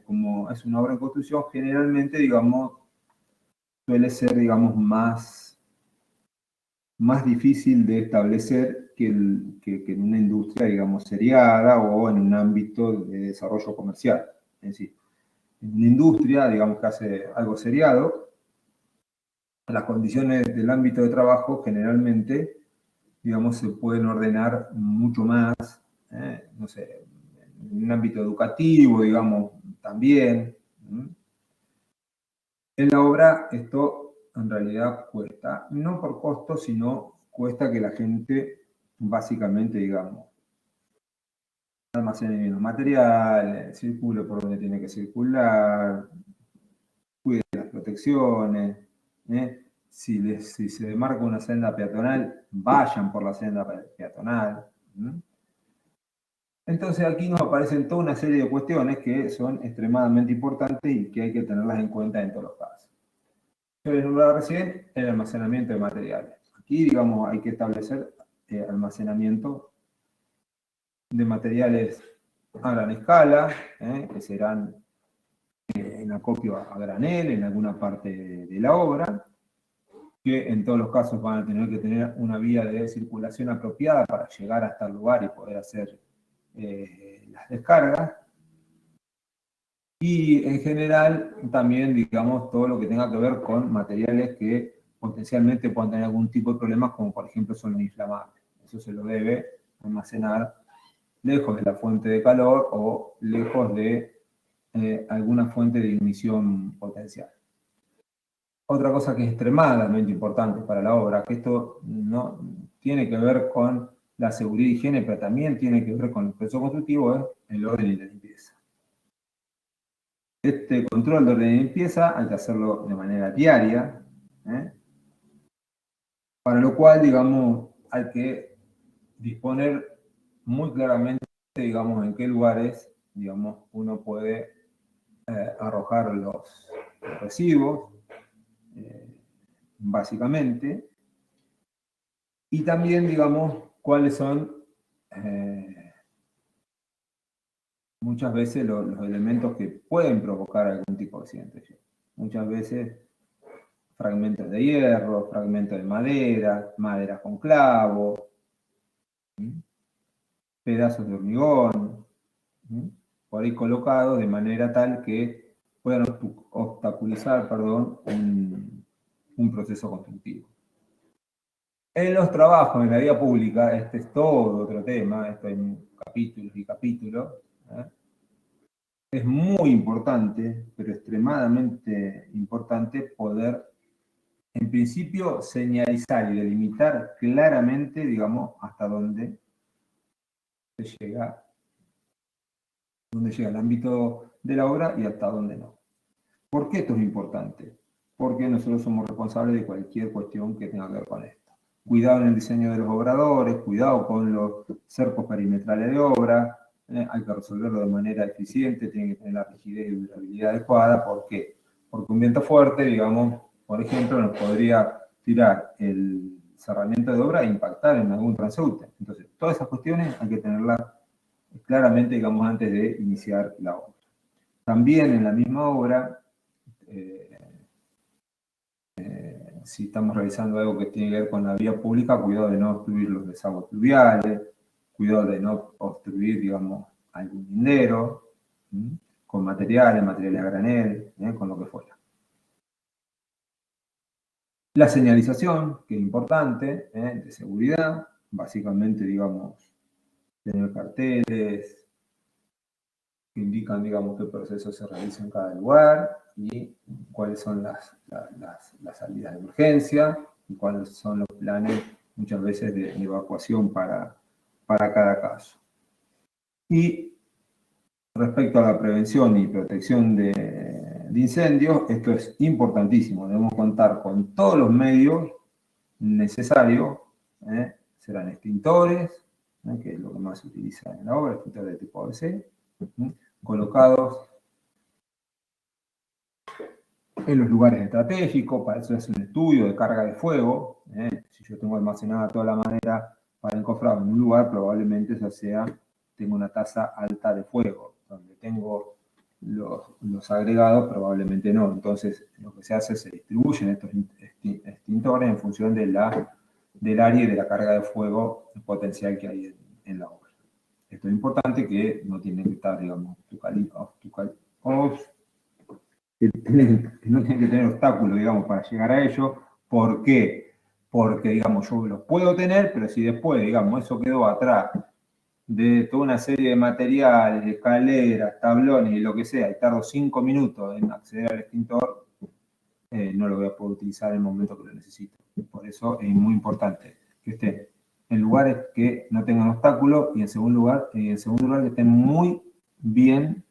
como es una obra en construcción, generalmente, digamos, suele ser, digamos, más difícil de establecer que en una industria, digamos, seriada o en un ámbito de desarrollo comercial. Es decir, en una industria, digamos, que hace algo seriado, las condiciones del ámbito de trabajo generalmente, digamos, se pueden ordenar mucho más, no sé, en un ámbito educativo, digamos, también. En la obra esto en realidad cuesta, no por costo, sino cuesta que la gente básicamente, digamos, almacene bien los materiales, circule por donde tiene que circular, cuide las protecciones, si se demarca una senda peatonal, vayan por la senda peatonal. Entonces aquí nos aparecen toda una serie de cuestiones que son extremadamente importantes y que hay que tenerlas en cuenta en todos los casos. Yo les nombraba recién el almacenamiento de materiales. Aquí, digamos, hay que establecer almacenamiento de materiales a gran escala, que serán en acopio a granel en alguna parte de la obra, que en todos los casos van a tener que tener una vía de circulación apropiada para llegar hasta el lugar y poder hacer las descargas. Y en general también, digamos, todo lo que tenga que ver con materiales que potencialmente puedan tener algún tipo de problemas, como por ejemplo son los inflamables. Eso se lo debe almacenar lejos de la fuente de calor o lejos de alguna fuente de ignición potencial. Otra cosa que es extremadamente importante para la obra, que esto no tiene que ver con la seguridad y higiene, pero también tiene que ver con el proceso constructivo, es el orden y la limpieza. Este control de orden y limpieza hay que hacerlo de manera diaria, para lo cual, digamos, hay que disponer muy claramente, digamos, en qué lugares, digamos, uno puede arrojar los residuos, básicamente, y también, digamos, cuáles son muchas veces los elementos que pueden provocar algún tipo de accidente. Muchas veces fragmentos de hierro, fragmentos de madera, madera con clavo, pedazos de hormigón, por ahí colocados de manera tal que puedan obstaculizar, un proceso constructivo. En los trabajos, en la vida pública, este es todo otro tema, esto hay capítulos y capítulos. Es muy importante, pero extremadamente importante, poder, en principio, señalizar y delimitar claramente, digamos, hasta dónde llega el ámbito de la obra y hasta dónde no. ¿Por qué esto es importante? Porque nosotros somos responsables de cualquier cuestión que tenga que ver con esto. Cuidado en el diseño de los obradores, cuidado con los cercos perimetrales de obra, hay que resolverlo de manera eficiente, tiene que tener la rigidez y durabilidad adecuada. ¿Por qué? Porque un viento fuerte, digamos, por ejemplo, nos podría tirar el cerramiento de obra e impactar en algún transeúnte. Entonces, todas esas cuestiones hay que tenerlas claramente, digamos, antes de iniciar la obra. También en la misma obra, si estamos realizando algo que tiene que ver con la vía pública, cuidado de no obstruir los desagües pluviales, cuidado de no obstruir, digamos, algún lindero, con materiales a granel, con lo que fuera. La señalización, que es importante, de seguridad, básicamente, digamos, tener carteles que indican, digamos, qué proceso se realiza en cada lugar y cuáles son las salidas de emergencia y cuáles son los planes, muchas veces, de evacuación para cada caso. Y respecto a la prevención y protección de incendios, esto es importantísimo. Debemos contar con todos los medios necesarios, serán extintores, que es lo que más se utiliza en la obra, extintor de tipo ABC, colocados en los lugares estratégicos. Para eso es un estudio de carga de fuego. Si yo tengo almacenada toda la madera para encofrado en un lugar, probablemente eso tengo una tasa alta de fuego. Donde tengo los agregados, probablemente no. Entonces, lo que se hace es se distribuyen estos extintores en función del área y de la carga de fuego potencial que hay en la obra. Esto es importante, que no tienen que estar, digamos, que no tienen que tener obstáculos, digamos, para llegar a ello. ¿Por qué? Porque, digamos, yo los puedo tener, pero si después, digamos, eso quedó atrás de toda una serie de materiales, escaleras, tablones y lo que sea, y tardo 5 minutos en acceder al extintor, no lo voy a poder utilizar en el momento que lo necesito. Por eso es muy importante que esté en lugares que no tengan obstáculos y en segundo lugar que estén muy bien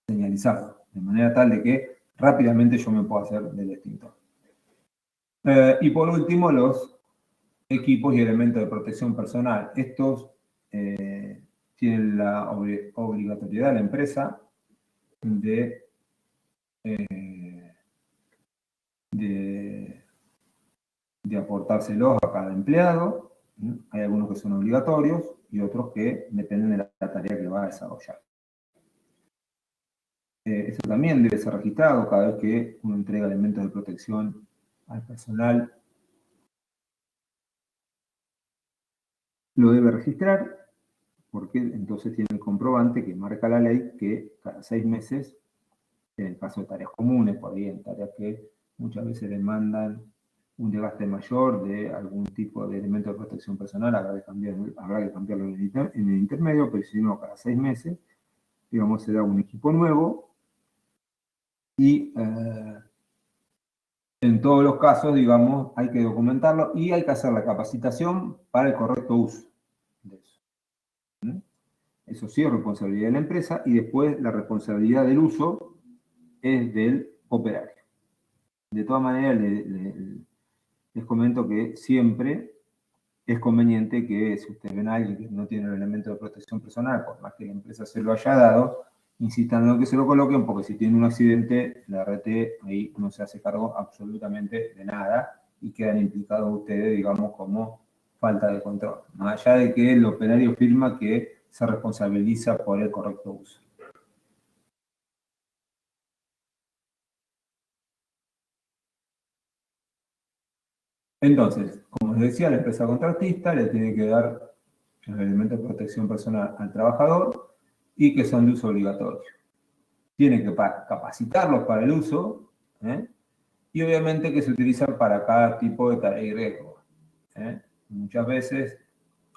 señalizados, de manera tal de que rápidamente yo me pueda hacer del extintor. Y por último, los equipos y elementos de protección personal. Estos tienen la obligatoriedad de la empresa de aportárselos a cada empleado. Hay algunos que son obligatorios y otros que dependen de la tarea que va a desarrollar. Eso también debe ser registrado cada vez que uno entrega elementos de protección al personal. Lo debe registrar, porque entonces tiene el comprobante que marca la ley que cada 6 meses, en el caso de tareas comunes, por ahí en tareas que muchas veces demandan un desgaste mayor de algún tipo de elemento de protección personal, habrá que cambiarlo en el intermedio, pero si no, cada 6 meses, digamos, se da un equipo nuevo y en todos los casos, digamos, hay que documentarlo y hay que hacer la capacitación para el correcto uso de eso. Eso sí es responsabilidad de la empresa, y después la responsabilidad del uso es del operario. De todas maneras, les comento que siempre es conveniente que, si ustedes ven a alguien que no tiene el elemento de protección personal, por más que la empresa se lo haya dado, insistan en que se lo coloquen, porque si tiene un accidente, la RT ahí no se hace cargo absolutamente de nada y quedan implicados ustedes, digamos, como falta de control. Más allá de que el operario firma que se responsabiliza por el correcto uso. Entonces, como les decía, la empresa contratista le tiene que dar los elementos de protección personal al trabajador y que son de uso obligatorio. Tiene que capacitarlos para el uso, y obviamente que se utilizan para cada tipo de tarea y riesgo. Muchas veces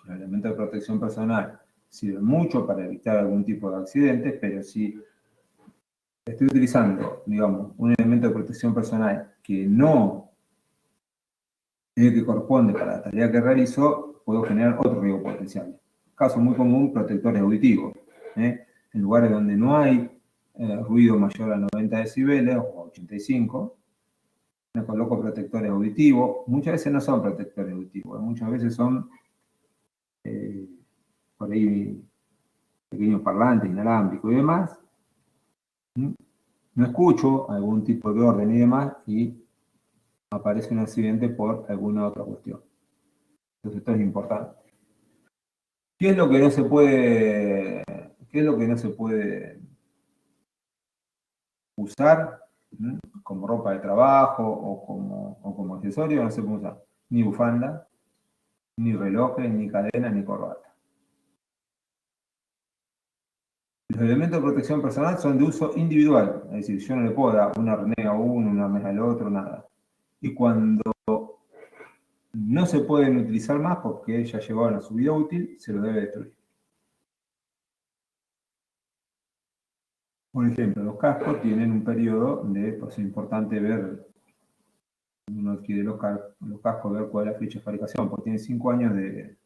los elementos de protección personal sirven mucho para evitar algún tipo de accidentes, pero si estoy utilizando, digamos, un elemento de protección personal que no es el que corresponde para la tarea que realizo, puedo generar otro riesgo potencial. Caso muy común, protectores auditivos. En lugares donde no hay ruido mayor a 90 decibeles o 85, me coloco protectores auditivos. Muchas veces no son protectores auditivos, muchas veces son por ahí pequeños parlantes inalámbricos y demás. No escucho algún tipo de orden y demás, y aparece un accidente por alguna otra cuestión. Entonces esto es importante. ¿Qué es lo que no se puede, usar como ropa de trabajo o como accesorio? No se puede usar ni bufanda, ni relojes, ni cadenas, ni corbata. Los elementos de protección personal son de uso individual, es decir, yo no le puedo dar una arnés a uno, una arnés al otro, nada. Y cuando no se pueden utilizar más porque ya llevaron a su vida útil, se los debe destruir. Por ejemplo, los cascos tienen un periodo pues es importante ver, uno adquiere los cascos, ver cuál es la fecha de fabricación, porque tienen 5 años de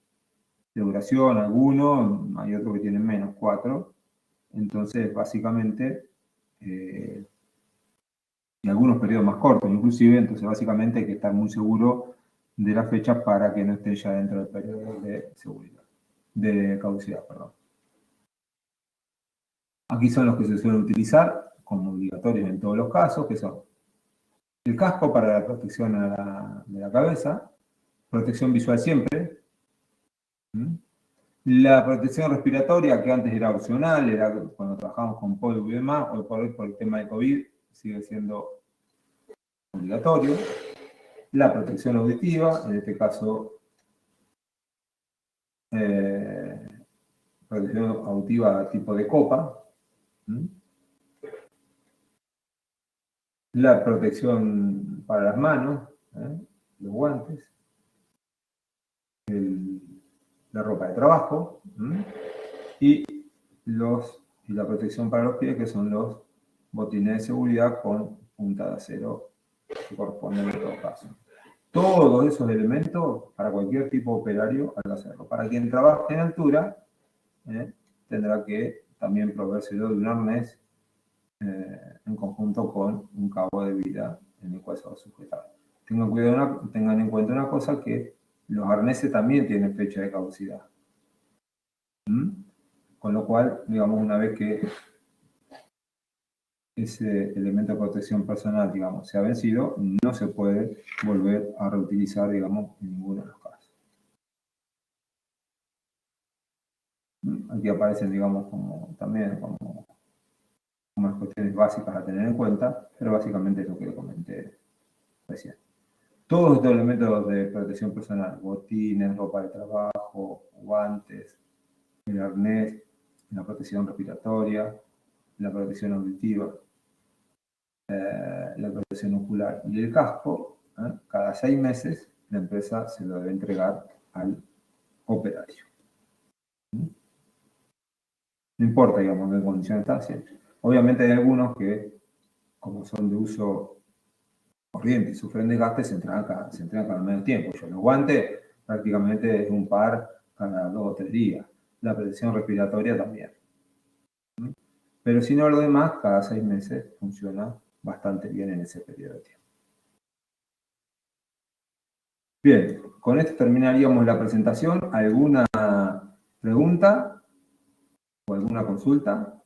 duración, algunos, hay otros que tienen menos, 4. Entonces, básicamente, y algunos periodos más cortos inclusive, entonces básicamente hay que estar muy seguro de la fecha para que no esté ya dentro del periodo de seguridad. de caducidad, perdón. Aquí son los que se suelen utilizar como obligatorios en todos los casos, que son el casco para la protección de la cabeza, protección visual siempre, ¿Mm? La protección respiratoria, que antes era opcional, era cuando trabajamos con polvo y demás, hoy por el tema de COVID sigue siendo obligatorio. La protección auditiva, en este caso, eh, protección auditiva tipo de copa. ¿Mm? La protección para las manos, los guantes, la ropa de trabajo, y, y la protección para los pies, que son los botines de seguridad con punta de acero que corresponden en todo caso. Todos esos elementos para cualquier tipo de operario al hacerlo. Para quien trabaje en altura, tendrá que también proveérselo de un arnés en conjunto con un cabo de vida en el cual se va a sujetar. Tengan en cuenta una cosa, que los arneses también tienen fecha de caducidad. Con lo cual, digamos, una vez que ese elemento de protección personal, digamos, se ha vencido, no se puede volver a reutilizar, digamos, en ninguno de los casos. Aquí aparecen, digamos, también como las cuestiones básicas a tener en cuenta, pero básicamente es lo que le comenté recién. Todos estos elementos de protección personal, botines, ropa de trabajo, guantes, el arnés, la protección respiratoria, la protección auditiva, la protección ocular y el casco, cada 6 meses la empresa se lo debe entregar al operario. No importa, digamos, en qué condición está siempre. Obviamente hay algunos que, como son de uso corriente y sufren desgaste, se entregan cada menos tiempo. Los guantes prácticamente es un par cada 2 o 3 días. La protección respiratoria también. Pero si no, lo demás, cada 6 meses funciona bastante bien en ese periodo de tiempo. Bien, con esto terminaríamos la presentación. ¿Alguna pregunta o alguna consulta?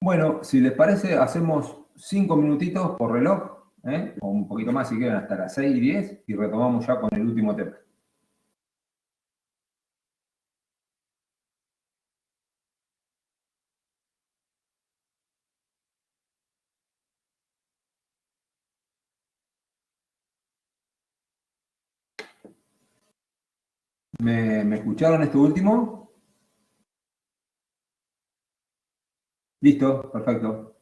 Bueno, si les parece, hacemos 5 minutitos por reloj, o un poquito más si quieren, hasta las 6:10, y retomamos ya con el último tema. ¿Me escucharon esto último? Listo, perfecto.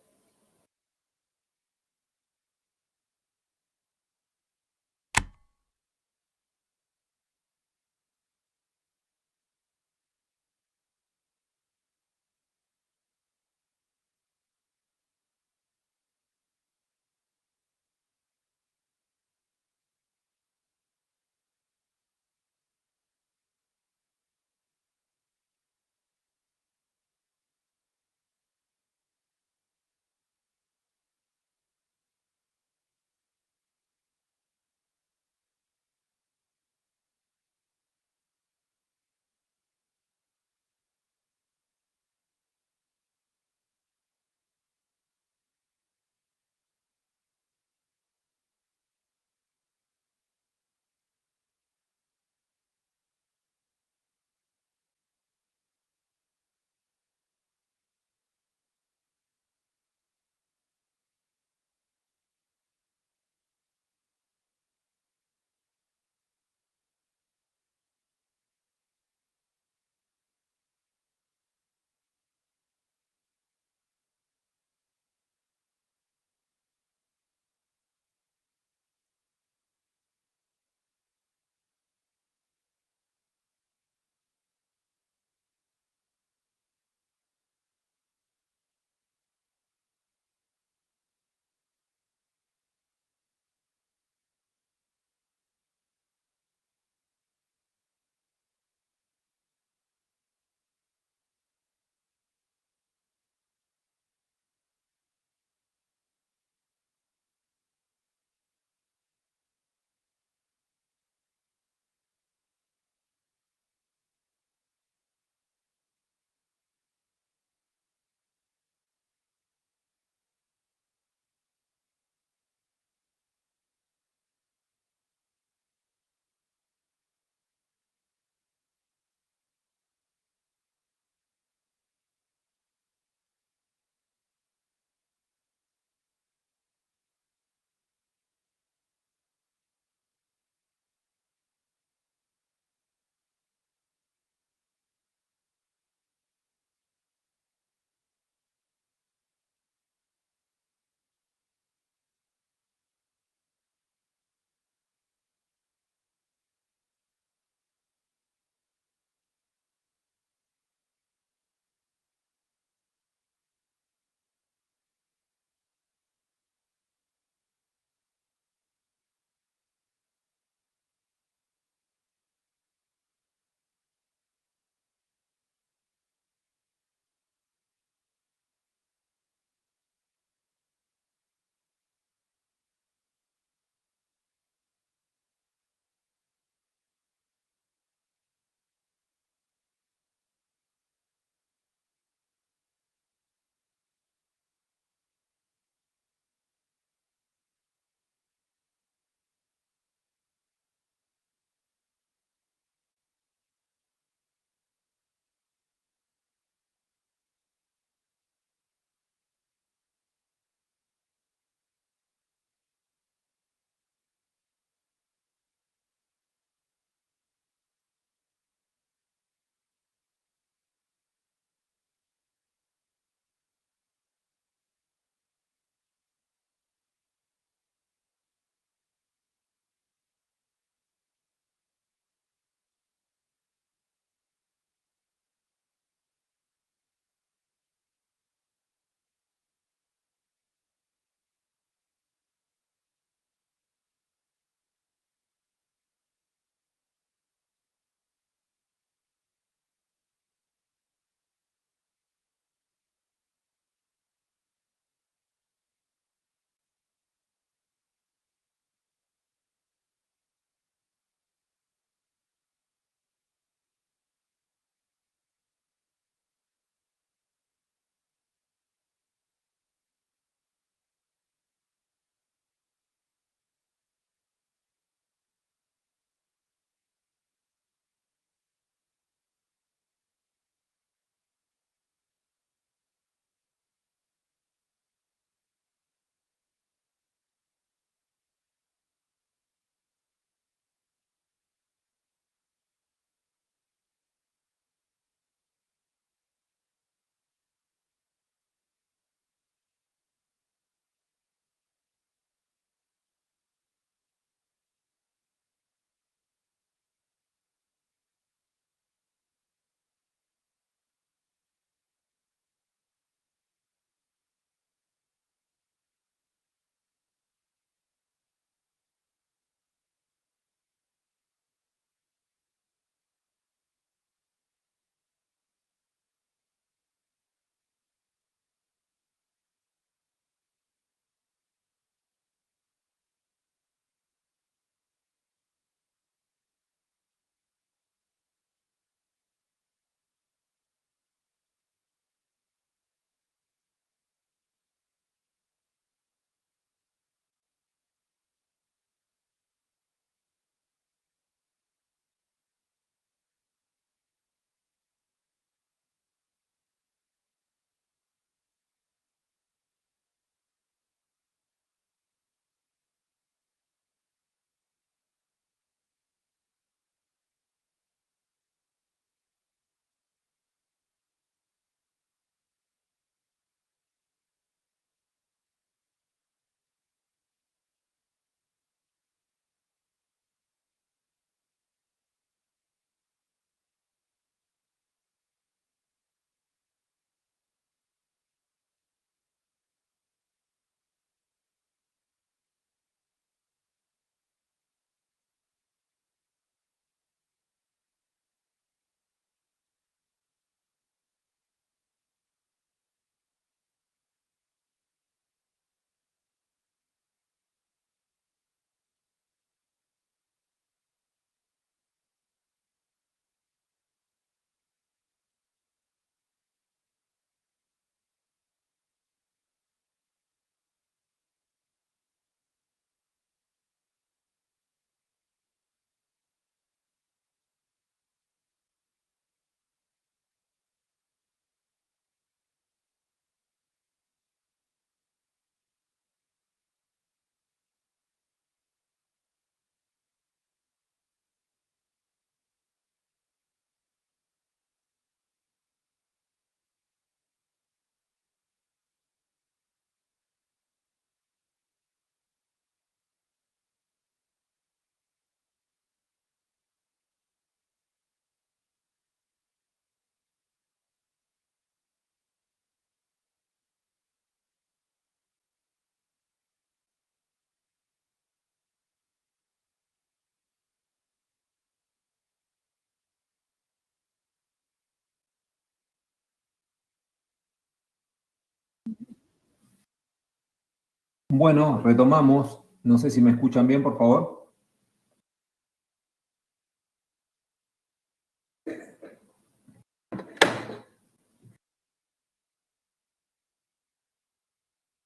Bueno, retomamos. No sé si me escuchan bien, por favor.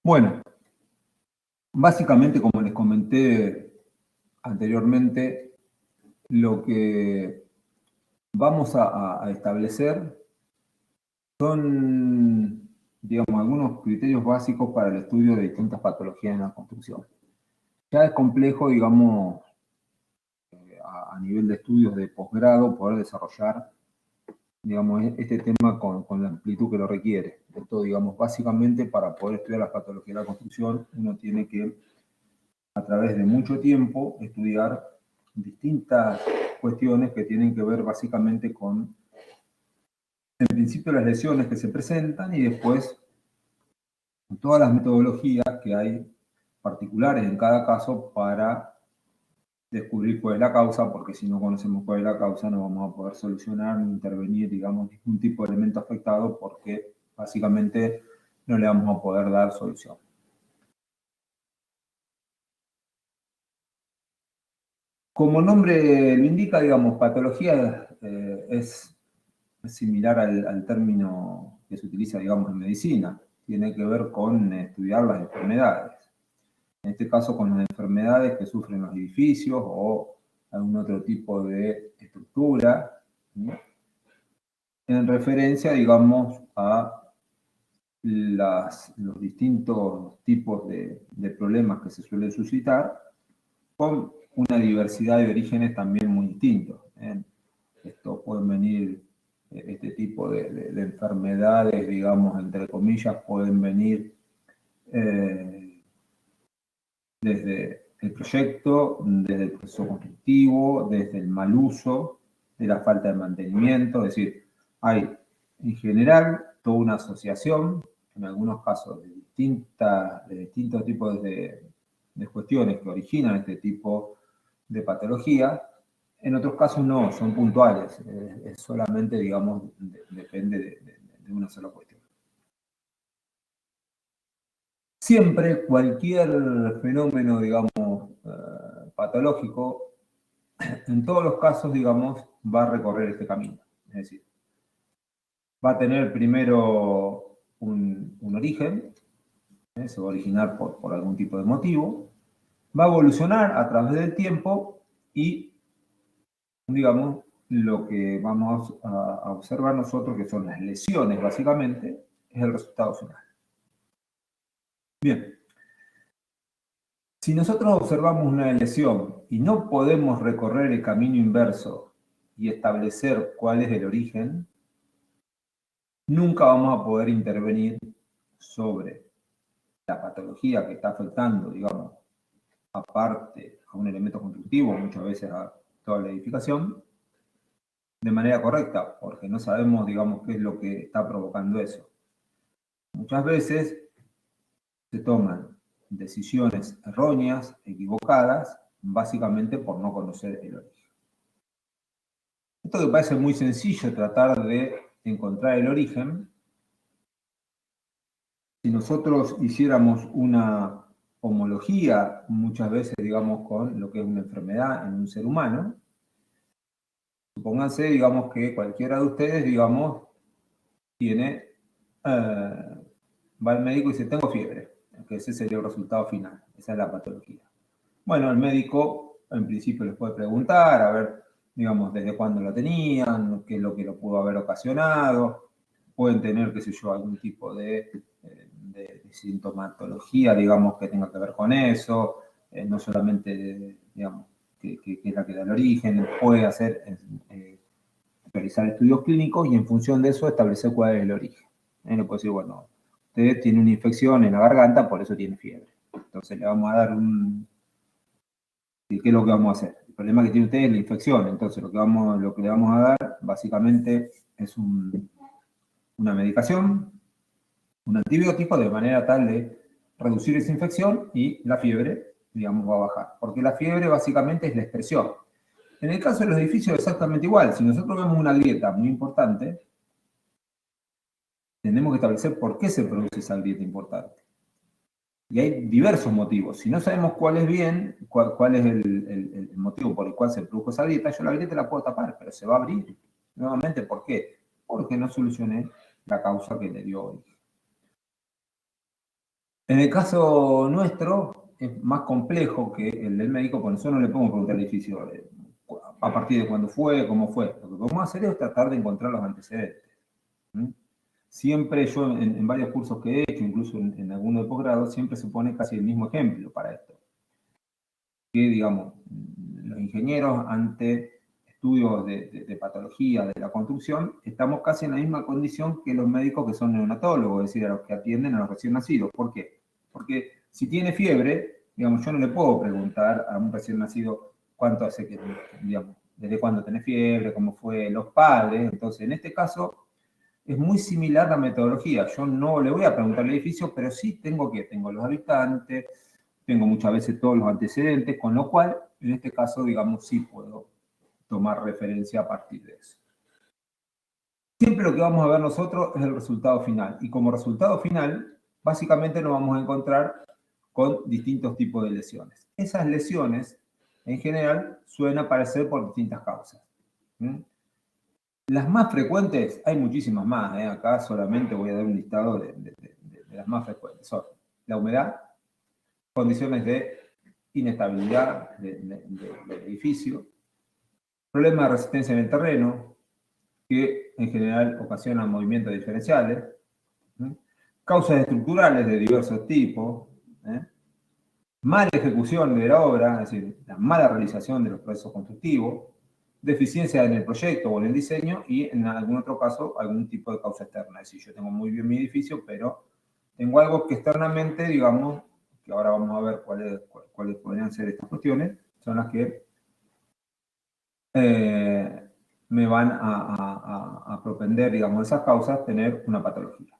Bueno, básicamente, como les comenté anteriormente, lo que vamos a establecer son, digamos, algunos criterios básicos para el estudio de distintas patologías en la construcción. Ya es complejo, digamos, a nivel de estudios de posgrado, poder desarrollar, digamos, este tema con la amplitud que lo requiere. Esto, digamos, básicamente para poder estudiar las patologías de la construcción, uno tiene que, a través de mucho tiempo, estudiar distintas cuestiones que tienen que ver básicamente con, en principio, las lesiones que se presentan y después todas las metodologías que hay particulares en cada caso para descubrir cuál es la causa, porque si no conocemos cuál es la causa no vamos a poder solucionar ni intervenir, digamos, ningún tipo de elemento afectado porque básicamente no le vamos a poder dar solución. Como el nombre lo indica, digamos, patología es similar al término que se utiliza, digamos, en medicina. Tiene que ver con estudiar las enfermedades. En este caso, con las enfermedades que sufren los edificios o algún otro tipo de estructura, ¿sí? En referencia, digamos, a los distintos tipos de problemas que se suelen suscitar, con una diversidad de orígenes también muy distintos. Esto pueden venir, este tipo de enfermedades, digamos, entre comillas, pueden venir desde el proyecto, desde el proceso constructivo, desde el mal uso, de la falta de mantenimiento, es decir, hay en general toda una asociación, en algunos casos de distintos tipos de cuestiones que originan este tipo de patología, en otros casos no, son puntuales, es solamente, digamos, depende de una sola cuestión. Siempre cualquier fenómeno, digamos, patológico, en todos los casos, digamos, va a recorrer este camino. Es decir, va a tener primero un origen, se va a originar por algún tipo de motivo, va a evolucionar a través del tiempo y, digamos, lo que vamos a observar nosotros, que son las lesiones, básicamente, es el resultado final. Bien, si nosotros observamos una lesión y no podemos recorrer el camino inverso y establecer cuál es el origen, nunca vamos a poder intervenir sobre la patología que está afectando, digamos, aparte a un elemento constructivo, muchas veces a toda la edificación, de manera correcta, porque no sabemos, digamos, qué es lo que está provocando eso. Muchas veces se toman decisiones erróneas, equivocadas, básicamente por no conocer el origen. Esto que parece muy sencillo, tratar de encontrar el origen, si nosotros hiciéramos una homología, muchas veces, digamos, con lo que es una enfermedad en un ser humano, supónganse, digamos, que cualquiera de ustedes, digamos, tiene, va al médico y dice, tengo fiebre, que ese sería el resultado final, esa es la patología. Bueno, el médico en principio les puede preguntar, a ver, digamos, desde cuándo lo tenían, qué es lo que lo pudo haber ocasionado, pueden tener, qué sé yo, algún tipo de sintomatología, digamos, que tenga que ver con eso, no solamente, digamos, que es la que da el origen, puede hacer, realizar estudios clínicos y en función de eso establecer cuál es el origen. Le puede decir, bueno, usted tiene una infección en la garganta, por eso tiene fiebre. Entonces le vamos a dar ¿qué es lo que vamos a hacer? El problema que tiene usted es la infección, entonces lo que le vamos a dar básicamente es una medicación, un antibiótico, de manera tal de reducir esa infección y la fiebre, digamos, va a bajar. Porque la fiebre básicamente es la expresión. En el caso de los edificios es exactamente igual. Si nosotros vemos una grieta muy importante, tenemos que establecer por qué se produce esa grieta importante. Y hay diversos motivos. Si no sabemos cuál es bien, cuál es el motivo por el cual se produjo esa grieta, yo la grieta la puedo tapar, pero se va a abrir. Nuevamente, ¿por qué? Porque no solucioné la causa que le dio origen. En el caso nuestro, es más complejo que el del médico, por eso no le podemos preguntar al edificio a partir de cuándo fue, cómo fue. Lo que podemos hacer es tratar de encontrar los antecedentes. Siempre yo, en varios cursos que he hecho, incluso en alguno de posgrado, siempre se pone casi el mismo ejemplo para esto. Que, digamos, los ingenieros ante estudios de patología de la construcción, estamos casi en la misma condición que los médicos que son neonatólogos, es decir, a los que atienden a los recién nacidos. ¿Por qué? Porque si tiene fiebre, digamos, yo no le puedo preguntar a un recién nacido cuánto hace que, digamos, desde cuándo tenés fiebre, cómo fue los padres. Entonces, en este caso, es muy similar la metodología. Yo no le voy a preguntar al edificio, pero sí tengo los habitantes, tengo muchas veces todos los antecedentes, con lo cual, en este caso, digamos, sí puedo tomar referencia a partir de eso. Siempre lo que vamos a ver nosotros es el resultado final. Y como resultado final, básicamente nos vamos a encontrar con distintos tipos de lesiones. Esas lesiones, en general, suelen aparecer por distintas causas. Las más frecuentes, hay muchísimas más, acá solamente voy a dar un listado de las más frecuentes. Son la humedad, condiciones de inestabilidad del edificio, problemas de resistencia en el terreno, que en general ocasionan movimientos diferenciales, causas estructurales de diversos tipos, mala ejecución de la obra, es decir, la mala realización de los procesos constructivos, deficiencia en el proyecto o en el diseño y en algún otro caso algún tipo de causa externa. Es decir, yo tengo muy bien mi edificio, pero tengo algo que externamente, digamos, que ahora vamos a ver cuáles podrían ser estas cuestiones, son las que me van a propender, digamos, esas causas, tener una patología.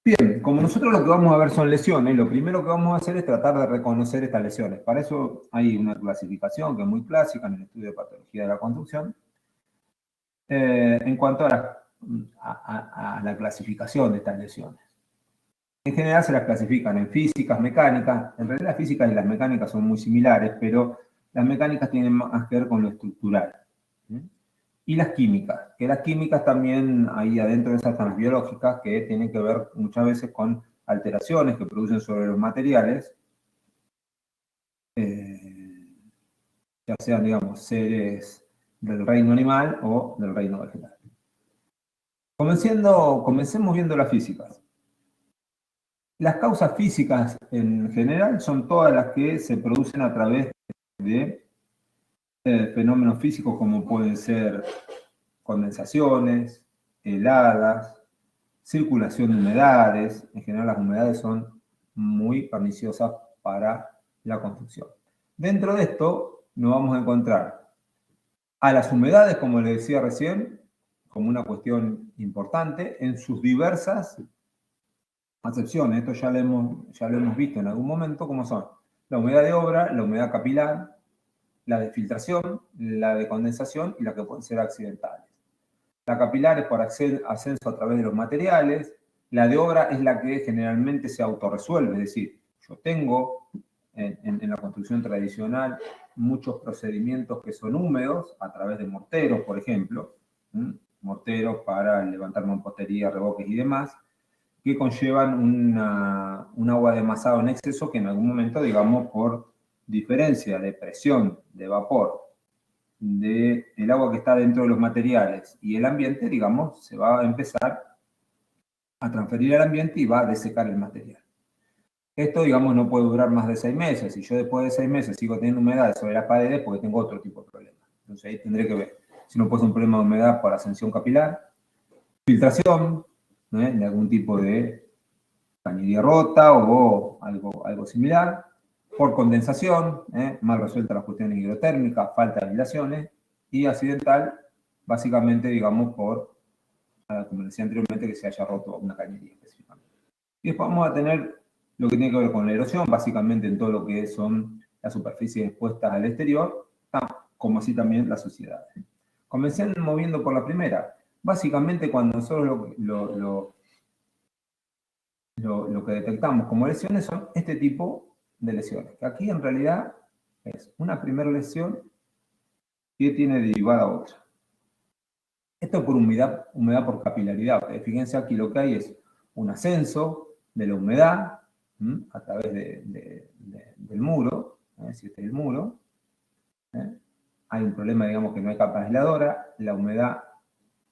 Bien, como nosotros lo que vamos a ver son lesiones, lo primero que vamos a hacer es tratar de reconocer estas lesiones. Para eso hay una clasificación que es muy clásica en el estudio de patología de la construcción. En cuanto a la clasificación de estas lesiones. En general se las clasifican en físicas, mecánicas. En realidad las físicas y las mecánicas son muy similares, pero las mecánicas tienen más que ver con lo estructural. Y las químicas, que las químicas también, ahí adentro de esas están las biológicas, que tienen que ver muchas veces con alteraciones que producen sobre los materiales, ya sean, digamos, seres del reino animal o del reino vegetal. Comencemos viendo las físicas. Las causas físicas en general son todas las que se producen a través de fenómenos físicos como pueden ser condensaciones, heladas, circulación de humedades. En general las humedades son muy perniciosas para la construcción. Dentro de esto nos vamos a encontrar a las humedades, como les decía recién, como una cuestión importante en sus diversas acepciones. Esto ya lo hemos visto en algún momento, como son la humedad de obra, la humedad capilar, la de filtración, la de condensación y la que pueden ser accidentales. La capilar es por ascenso a través de los materiales, la de obra es la que generalmente se autorresuelve, es decir, yo tengo en la construcción tradicional muchos procedimientos que son húmedos a través de morteros, por ejemplo, morteros para levantar mampostería, revoques y demás, que conllevan un agua de amasado en exceso que en algún momento, digamos, por diferencia de presión, de vapor, del agua que está dentro de los materiales y el ambiente, digamos, se va a empezar a transferir al ambiente y va a desecar el material. Esto, digamos, no puede durar más de 6 meses. Si yo después de 6 meses sigo teniendo humedad sobre las paredes, porque tengo otro tipo de problema. Entonces ahí tendré que ver si no puede ser un problema de humedad por ascensión capilar, filtración, de algún tipo de cañería rota o algo similar, por condensación, mal resueltas las cuestiones hidrotérmicas, falta de aislaciones, y accidental, básicamente, digamos, por, como decía anteriormente, que se haya roto una cañería específicamente. Y después vamos a tener lo que tiene que ver con la erosión, básicamente en todo lo que son las superficies expuestas al exterior, como así también la suciedad. Comencé moviendo por la primera. Básicamente, cuando nosotros lo que detectamos como lesiones son este tipo de lesiones, que aquí en realidad es una primera lesión que tiene derivada otra. Esto por humedad por capilaridad. Fíjense aquí lo que hay es un ascenso de la humedad a través del muro, si este es el muro. Hay un problema, digamos, que no hay capa aisladora, la humedad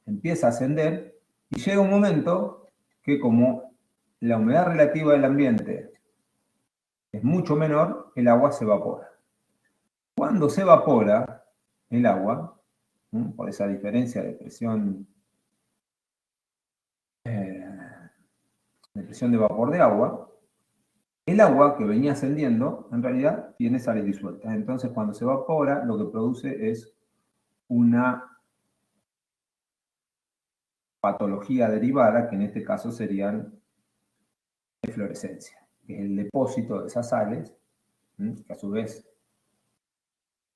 empieza a ascender y llega un momento que como la humedad relativa del ambiente es mucho menor, el agua se evapora. Cuando se evapora el agua, por esa diferencia de presión de vapor de agua, el agua que venía ascendiendo, en realidad, tiene sales disueltas. Entonces, cuando se evapora, lo que produce es una patología derivada, que en este caso serían eflorescencia, que es el depósito de esas sales, que a su vez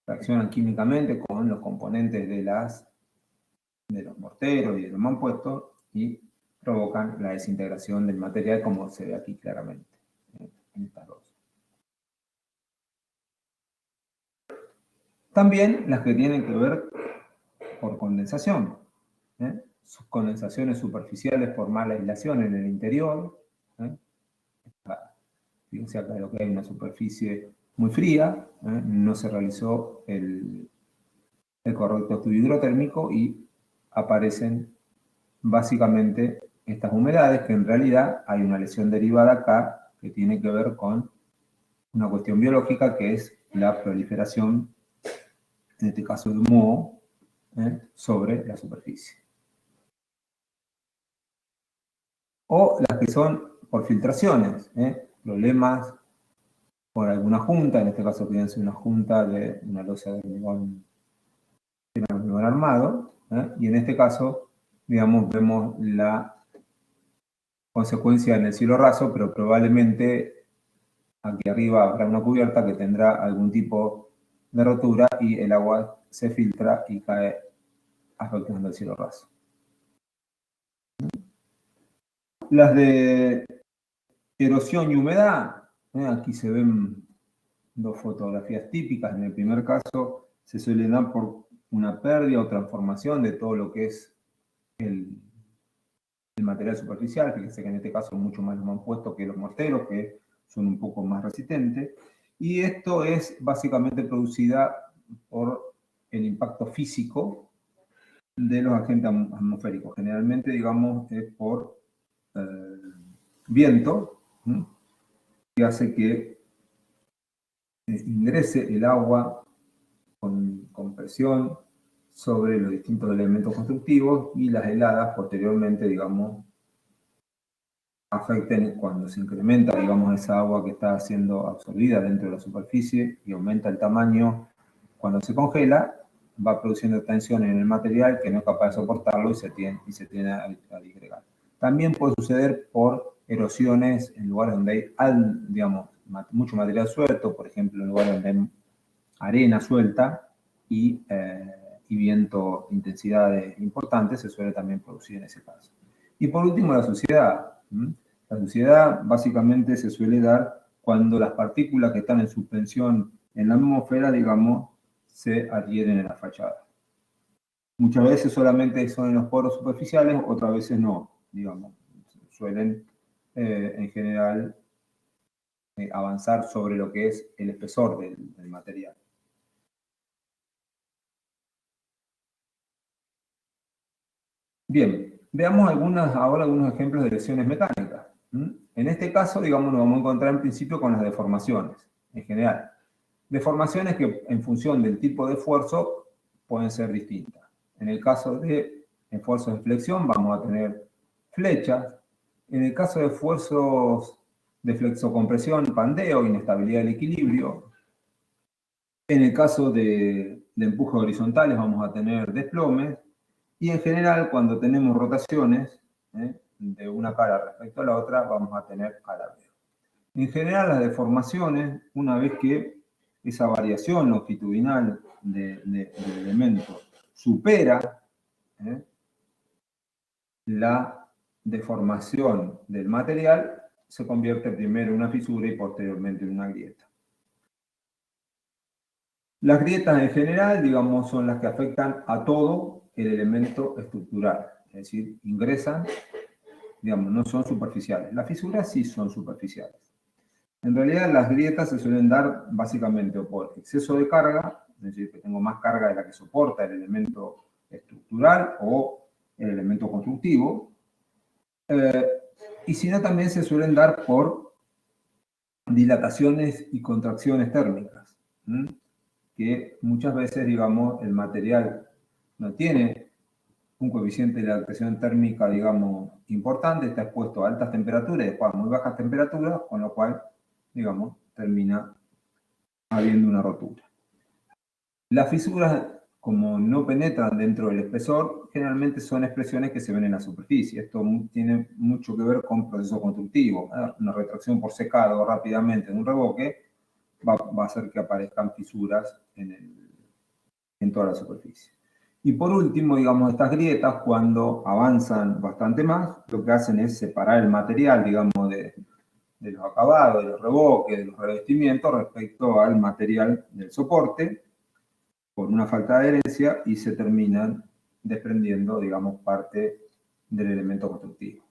reaccionan químicamente con los componentes de los morteros y de los mampuestos y provocan la desintegración del material, como se ve aquí claramente en estas dos. También las que tienen que ver por condensación. Sus condensaciones superficiales por mala aislación en el interior. Fíjense acá lo que hay una superficie muy fría, no se realizó el correcto estudio hidrotérmico y aparecen básicamente estas humedades, que en realidad hay una lesión derivada acá que tiene que ver con una cuestión biológica, que es la proliferación, en este caso de moho, sobre la superficie. O las que son por filtraciones, problemas por alguna junta, en este caso fíjense una junta de una losa de hormigón armado, y en este caso, digamos, vemos la consecuencia en el cielo raso, pero probablemente aquí arriba habrá una cubierta que tendrá algún tipo de rotura y el agua se filtra y cae afectando el cielo raso. Las de erosión y humedad, aquí se ven dos fotografías típicas. En el primer caso se suele dar por una pérdida o transformación de todo lo que es el material superficial. Fíjense que en este caso mucho más los mampuestos que los morteros, que son un poco más resistentes. Y esto es básicamente producida por el impacto físico de los agentes atmosféricos. Generalmente, digamos, es por viento, que hace que ingrese el agua con presión sobre los distintos elementos constructivos y las heladas posteriormente, digamos, afecten cuando se incrementa, digamos, esa agua que está siendo absorbida dentro de la superficie y aumenta el tamaño. Cuando se congela, va produciendo tensión en el material que no es capaz de soportarlo y se tiene a disgregar. También puede suceder por erosiones en lugares donde hay, digamos, mucho material suelto, por ejemplo, en lugares donde hay arena suelta y viento, intensidades importantes, se suele también producir en ese caso. Y por último, la suciedad. La suciedad básicamente se suele dar cuando las partículas que están en suspensión en la atmósfera, digamos, se adhieren en la fachada. Muchas veces solamente son en los poros superficiales, otras veces no, digamos. Suelen, en general, avanzar sobre lo que es el espesor del material. Bien, veamos ahora algunos ejemplos de lesiones mecánicas. En este caso, digamos, nos vamos a encontrar en principio con las deformaciones, en general. Deformaciones que en función del tipo de esfuerzo pueden ser distintas. En el caso de esfuerzos de flexión vamos a tener flechas. En el caso de esfuerzos de flexocompresión, pandeo, inestabilidad del equilibrio. En el caso de empujes horizontales vamos a tener desplomes. Y en general, cuando tenemos rotaciones de una cara respecto a la otra, vamos a tener alargeo. En general, las deformaciones, una vez que esa variación longitudinal del elemento supera la deformación del material, se convierte primero en una fisura y posteriormente en una grieta. Las grietas en general, digamos, son las que afectan a todo el elemento estructural, es decir, ingresan, digamos, no son superficiales. Las fisuras sí son superficiales. En realidad, las grietas se suelen dar básicamente o por exceso de carga, es decir, que tengo más carga de la que soporta el elemento estructural o el elemento constructivo, y si no, también se suelen dar por dilataciones y contracciones térmicas, que muchas veces, digamos, el material no tiene un coeficiente de dilatación térmica, digamos, importante, está expuesto a altas temperaturas y después a muy bajas temperaturas, con lo cual, digamos, termina habiendo una rotura. Las fisuras, como no penetran dentro del espesor, generalmente son expresiones que se ven en la superficie. Esto tiene mucho que ver con proceso constructivo. Una retracción por secado rápidamente en un revoque va a hacer que aparezcan fisuras en toda la superficie. Y por último, digamos, estas grietas, cuando avanzan bastante más, lo que hacen es separar el material, digamos, de los acabados, de los revoques, de los revestimientos respecto al material del soporte, por una falta de adherencia, y se terminan desprendiendo, digamos, parte del elemento constructivo.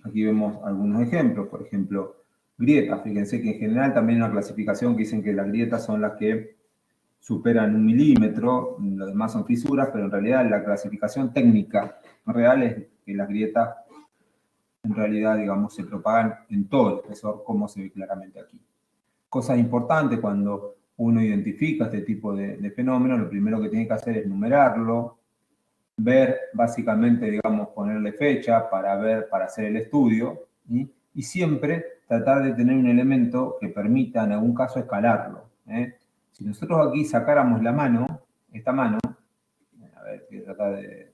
Aquí vemos algunos ejemplos, por ejemplo, grietas. Fíjense que en general también hay una clasificación que dicen que las grietas son las que superan 1 milímetro, los demás son fisuras, pero en realidad la clasificación técnica real es que las grietas en realidad, digamos, se propagan en todo el espesor, como se ve claramente aquí. Cosas importantes cuando uno identifica este tipo de fenómeno, lo primero que tiene que hacer es numerarlo, ver básicamente, digamos, ponerle fecha para hacer el estudio, y siempre tratar de tener un elemento que permita en algún caso escalarlo. Si nosotros aquí sacáramos la mano, esta mano, a ver, voy a tratar de...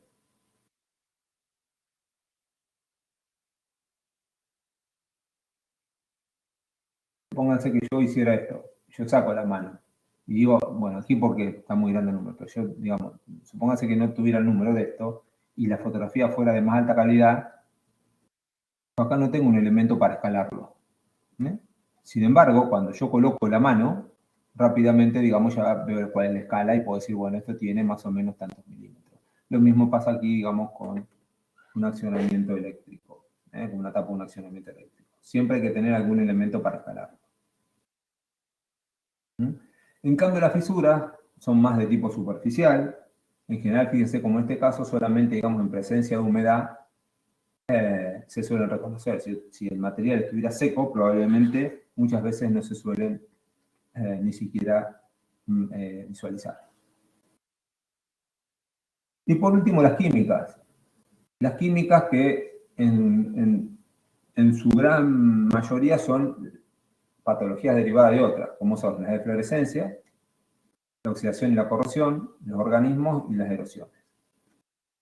Pónganse que yo hiciera esto, yo saco la mano, y digo, bueno, aquí porque está muy grande el número, pero yo, digamos, supóngase que no tuviera el número de esto, y la fotografía fuera de más alta calidad, yo acá no tengo un elemento para escalarlo. Sin embargo, cuando yo coloco la mano, rápidamente, digamos, ya veo cuál es la escala y puedo decir, bueno, esto tiene más o menos tantos milímetros. Lo mismo pasa aquí, digamos, con un accionamiento eléctrico, con una tapa de un accionamiento eléctrico. Siempre hay que tener algún elemento para escalarlo. En cambio, las fisuras son más de tipo superficial. En general, fíjense, como en este caso, solamente, digamos, en presencia de humedad, se suelen reconocer. Si el material estuviera seco, probablemente muchas veces no se suelen ni siquiera visualizar. Y por último, las químicas. Las químicas que en su gran mayoría son patologías derivadas de otras, como son las deflorescencias, la oxidación y la corrosión, los organismos y las erosiones.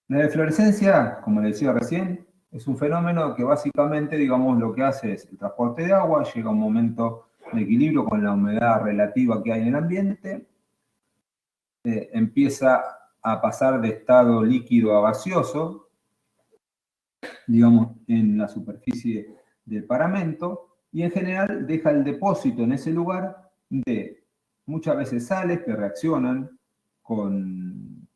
La deflorescencia, como les decía recién, es un fenómeno que básicamente, digamos, lo que hace es el transporte de agua, llega a un momento de equilibrio con la humedad relativa que hay en el ambiente, empieza a pasar de estado líquido a gaseoso, digamos, en la superficie del paramento, y en general deja el depósito en ese lugar de muchas veces sales que reaccionan con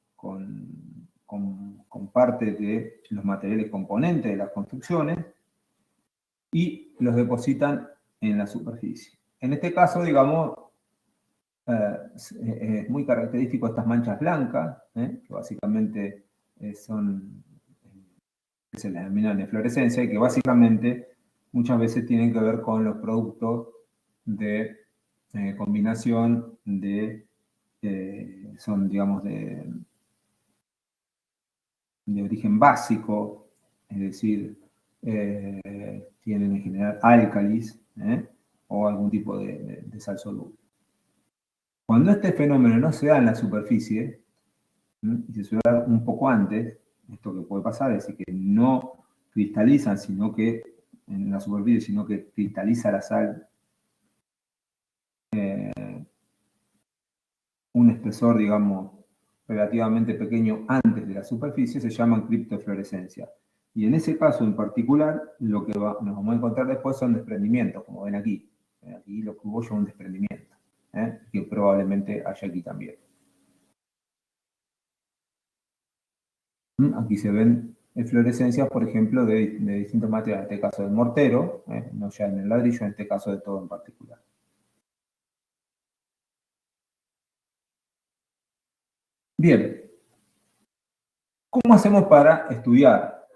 parte de los materiales componentes de las construcciones y los depositan en la superficie. En este caso, digamos, es muy característico estas manchas blancas, que básicamente son, que se les denomina deflorescencia, y que básicamente muchas veces tienen que ver con los productos de combinación de, son, digamos, de origen básico, es decir, tienen en general álcalis, o algún tipo de sal soluble. Cuando este fenómeno no se da en la superficie, y se suele dar un poco antes, esto que puede pasar es que no cristalizan, sino que en la superficie, sino que cristaliza la sal un espesor, digamos, relativamente pequeño antes de la superficie, se llaman criptofluorescencia. Y en ese caso en particular, lo que nos vamos a encontrar después son desprendimientos, como ven aquí. Aquí lo que hubo es un desprendimiento, que probablemente haya aquí también. Aquí se ven eflorescencias, por ejemplo, de distintos materiales. En este caso del mortero, no ya en el ladrillo, en este caso de todo en particular. Bien, ¿cómo hacemos para estudiar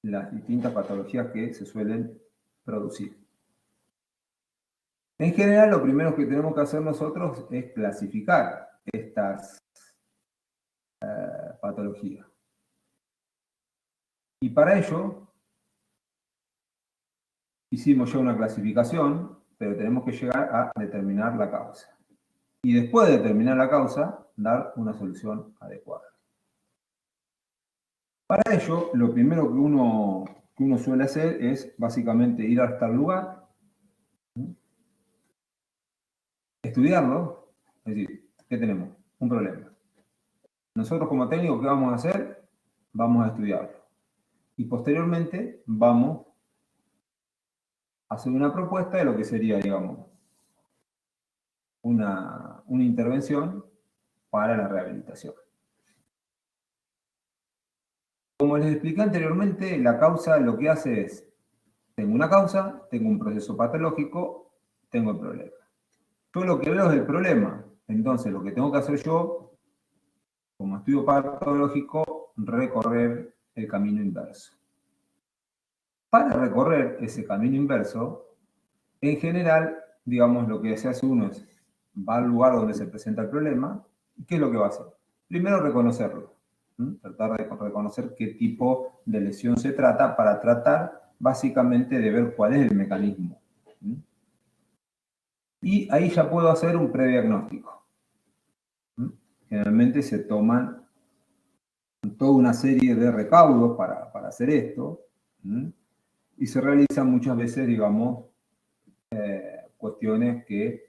las distintas patologías que se suelen producir? En general, lo primero que tenemos que hacer nosotros es clasificar estas patologías. Y para ello, hicimos ya una clasificación, pero tenemos que llegar a determinar la causa. Y después de determinar la causa, dar una solución adecuada. Para ello, lo primero que uno suele hacer es básicamente ir hasta el lugar, estudiarlo, es decir, ¿qué tenemos? Un problema. Nosotros como técnicos, ¿qué vamos a hacer? Vamos a estudiarlo. Y posteriormente vamos a hacer una propuesta de lo que sería, digamos, una intervención para la rehabilitación. Como les expliqué anteriormente, la causa lo que hace es, tengo una causa, tengo un proceso patológico, tengo el problema. Yo lo que veo es el problema. Entonces, lo que tengo que hacer yo, como estudio patológico, recorrer el camino inverso. Para recorrer ese camino inverso, en general, digamos, lo que se hace uno es, va al lugar donde se presenta el problema, ¿y qué es lo que va a hacer? Primero, reconocerlo. Tratar de reconocer qué tipo de lesión se trata para tratar, básicamente, de ver cuál es el mecanismo. Y ahí ya puedo hacer un prediagnóstico. Generalmente se toman toda una serie de recaudos para hacer esto, y se realizan muchas veces, digamos, cuestiones que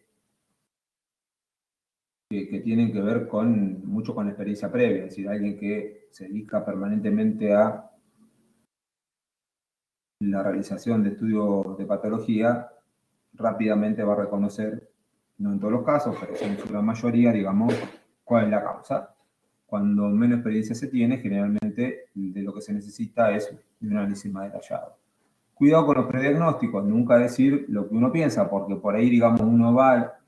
tienen que ver mucho con la experiencia previa, es decir, alguien que se dedica permanentemente a la realización de estudios de patología, rápidamente va a reconocer, no en todos los casos, pero en su gran mayoría, digamos, cuál es la causa. Cuando menos experiencia se tiene, generalmente de lo que se necesita es un análisis más detallado. Cuidado con los prediagnósticos, nunca decir lo que uno piensa, porque por ahí, digamos, uno va,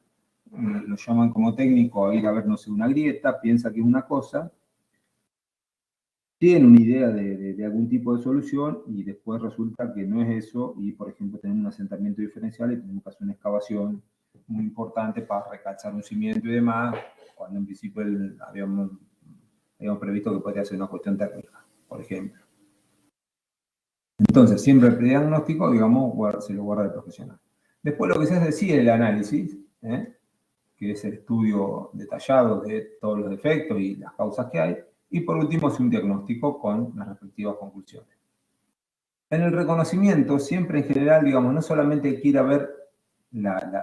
lo llaman como técnico a ir a ver, no sé, una grieta, piensa que es una cosa, tiene una idea de algún tipo de solución y después resulta que no es eso y, por ejemplo, tenemos un asentamiento diferencial y tenemos que hacer una excavación muy importante para recalzar un cimiento y demás, cuando en principio habíamos previsto que podría ser una cuestión técnica, por ejemplo. Entonces, siempre el prediagnóstico, digamos, se lo guarda el profesional. Después lo que se hace sí es el análisis, que es el estudio detallado de todos los defectos y las causas que hay, y por último es un diagnóstico con las respectivas conclusiones. En el reconocimiento, siempre en general, digamos, no solamente hay que ir a ver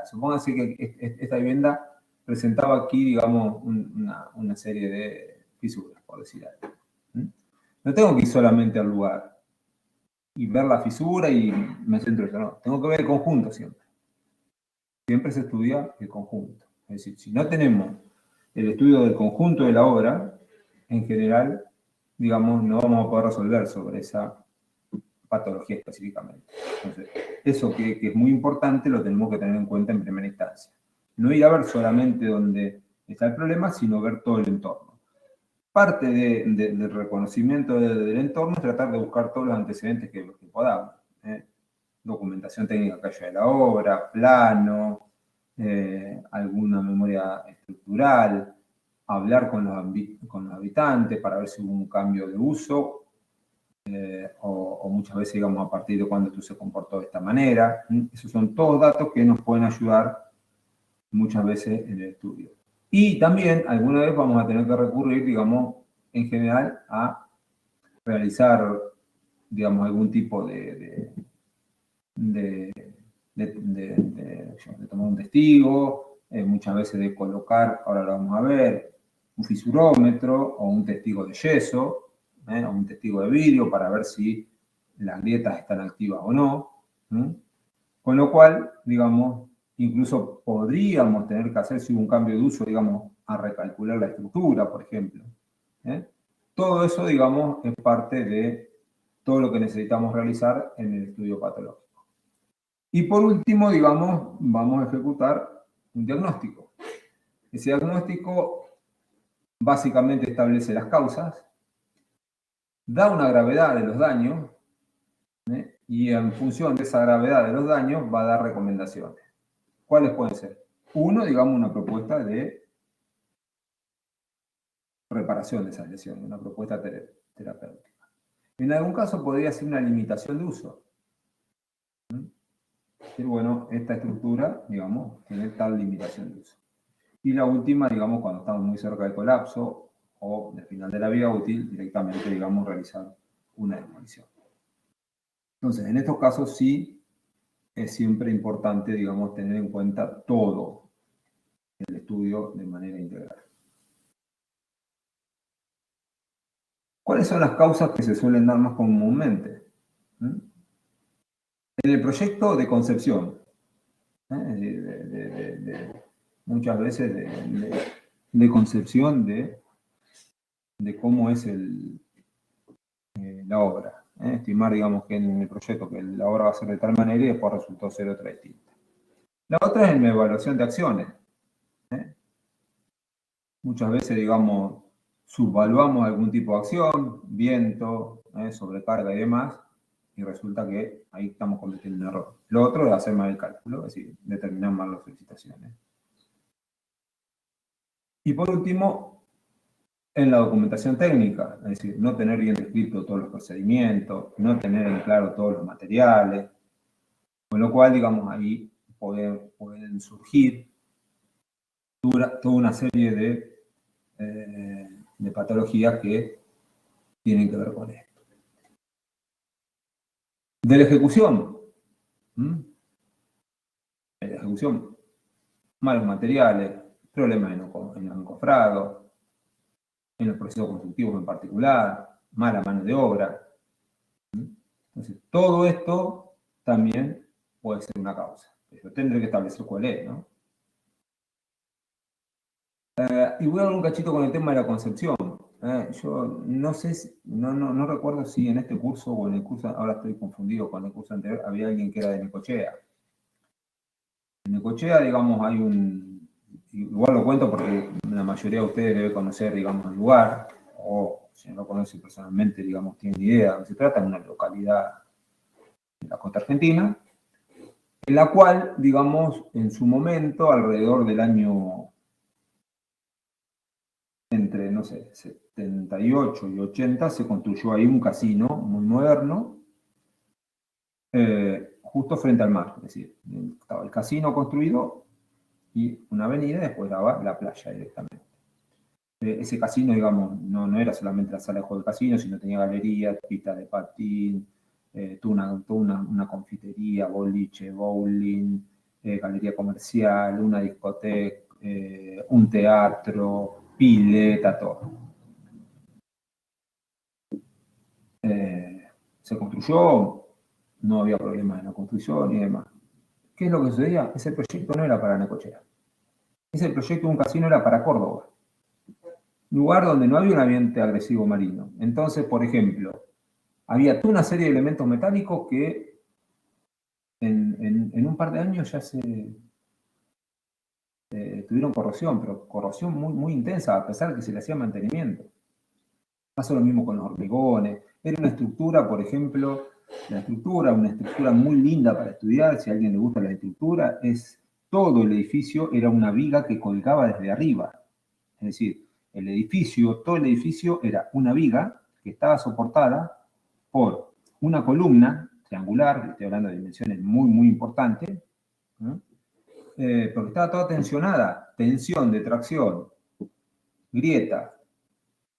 supóngase que esta vivienda presentaba aquí, digamos, una serie de fisuras, por decir algo. No tengo que ir solamente al lugar y ver la fisura y me centro en eso, no. Tengo que ver el conjunto siempre. Siempre se estudia el conjunto. Es decir, si no tenemos el estudio del conjunto de la obra, en general, digamos, no vamos a poder resolver sobre esa patología específicamente. Entonces, eso que es muy importante lo tenemos que tener en cuenta en primera instancia. No ir a ver solamente dónde está el problema, sino ver todo el entorno. Parte del reconocimiento del entorno es tratar de buscar todos los antecedentes que podamos. Documentación técnica que haya de la obra, plano, alguna memoria estructural, hablar con los habitantes para ver si hubo un cambio de uso, o muchas veces, digamos, a partir de cuando tú se comportó de esta manera. Esos son todos datos que nos pueden ayudar muchas veces en el estudio. Y también, alguna vez vamos a tener que recurrir, digamos, en general, a realizar, digamos, algún tipo de tomar un testigo, muchas veces de colocar, ahora lo vamos a ver, un fisurómetro o un testigo de yeso, o un testigo de vidrio para ver si las grietas están activas o no. Con lo cual, digamos, incluso podríamos tener que hacer, si hubo un cambio de uso, digamos, a recalcular la estructura, por ejemplo. Todo eso, digamos, es parte de todo lo que necesitamos realizar en el estudio patológico. Y por último, digamos, vamos a ejecutar un diagnóstico. Ese diagnóstico básicamente establece las causas, da una gravedad de los daños, y en función de esa gravedad de los daños va a dar recomendaciones. ¿Cuáles pueden ser? Uno, digamos, una propuesta de reparación de esas lesiones, una propuesta terapéutica. En algún caso podría ser una limitación de uso. Decir, bueno, esta estructura, digamos, tiene tal limitación de uso. Y la última, digamos, cuando estamos muy cerca del colapso o del final de la vida útil, directamente, digamos, realizar una demolición. Entonces, en estos casos sí es siempre importante, digamos, tener en cuenta todo el estudio de manera integral. ¿Cuáles son las causas que se suelen dar más comúnmente? En el proyecto de concepción, muchas veces de concepción de cómo es la obra. Estimar, digamos, que en el proyecto que la obra va a ser de tal manera y después resultó ser otra distinta. La otra es en la evaluación de acciones. Muchas veces, digamos, subvaluamos algún tipo de acción, viento, sobrecarga y demás, y resulta que ahí estamos cometiendo un error. Lo otro es hacer mal el cálculo, es decir, determinar mal las solicitaciones. Y por último, en la documentación técnica, es decir, no tener bien descrito todos los procedimientos, no tener en claro todos los materiales, con lo cual, digamos, ahí pueden surgir toda una serie de patologías que tienen que ver con esto. De la ejecución. En la ejecución, malos materiales, problemas en los encofrados, en los procesos constructivos en particular, mala mano de obra. Entonces, todo esto también puede ser una causa. Pero tendré que establecer cuál es, ¿no? Y voy a dar un cachito con el tema de la concepción. Yo no sé, no recuerdo si en este curso o en el curso, ahora estoy confundido con el curso anterior, había alguien que era de Necochea. En Necochea, digamos, hay igual lo cuento porque la mayoría de ustedes debe conocer, digamos, el lugar, o si no lo conoce personalmente, digamos, tienen idea. Se trata de una localidad de la costa argentina, en la cual, digamos, en su momento, alrededor del año entre, no sé, 78 y 80, se construyó ahí un casino muy moderno, justo frente al mar. Es decir, estaba el casino construido y una avenida, después daba la playa directamente. Ese casino, digamos, no era solamente la sala de juego del casino, sino tenía galerías, pistas de patín, toda una confitería, boliche, bowling, galería comercial, una discoteca, un teatro, pileta, todo. Se construyó, no había problemas en la construcción y demás. ¿Qué es lo que sucedía? Ese proyecto no era para Necochea. Ese proyecto de un casino era para Córdoba. Lugar donde no había un ambiente agresivo marino. Entonces, por ejemplo, había toda una serie de elementos metálicos que en un par de años ya tuvieron corrosión, pero corrosión muy, muy intensa, a pesar de que se le hacía mantenimiento. Pasó lo mismo con los hormigones. Era una estructura, por ejemplo, una estructura muy linda para estudiar, si a alguien le gusta la estructura, es todo el edificio era una viga que colgaba desde arriba. Es decir, todo el edificio era una viga que estaba soportada por una columna triangular, estoy hablando de dimensiones muy, muy importantes, ¿no? Porque estaba toda tensionada, tensión de tracción, grieta,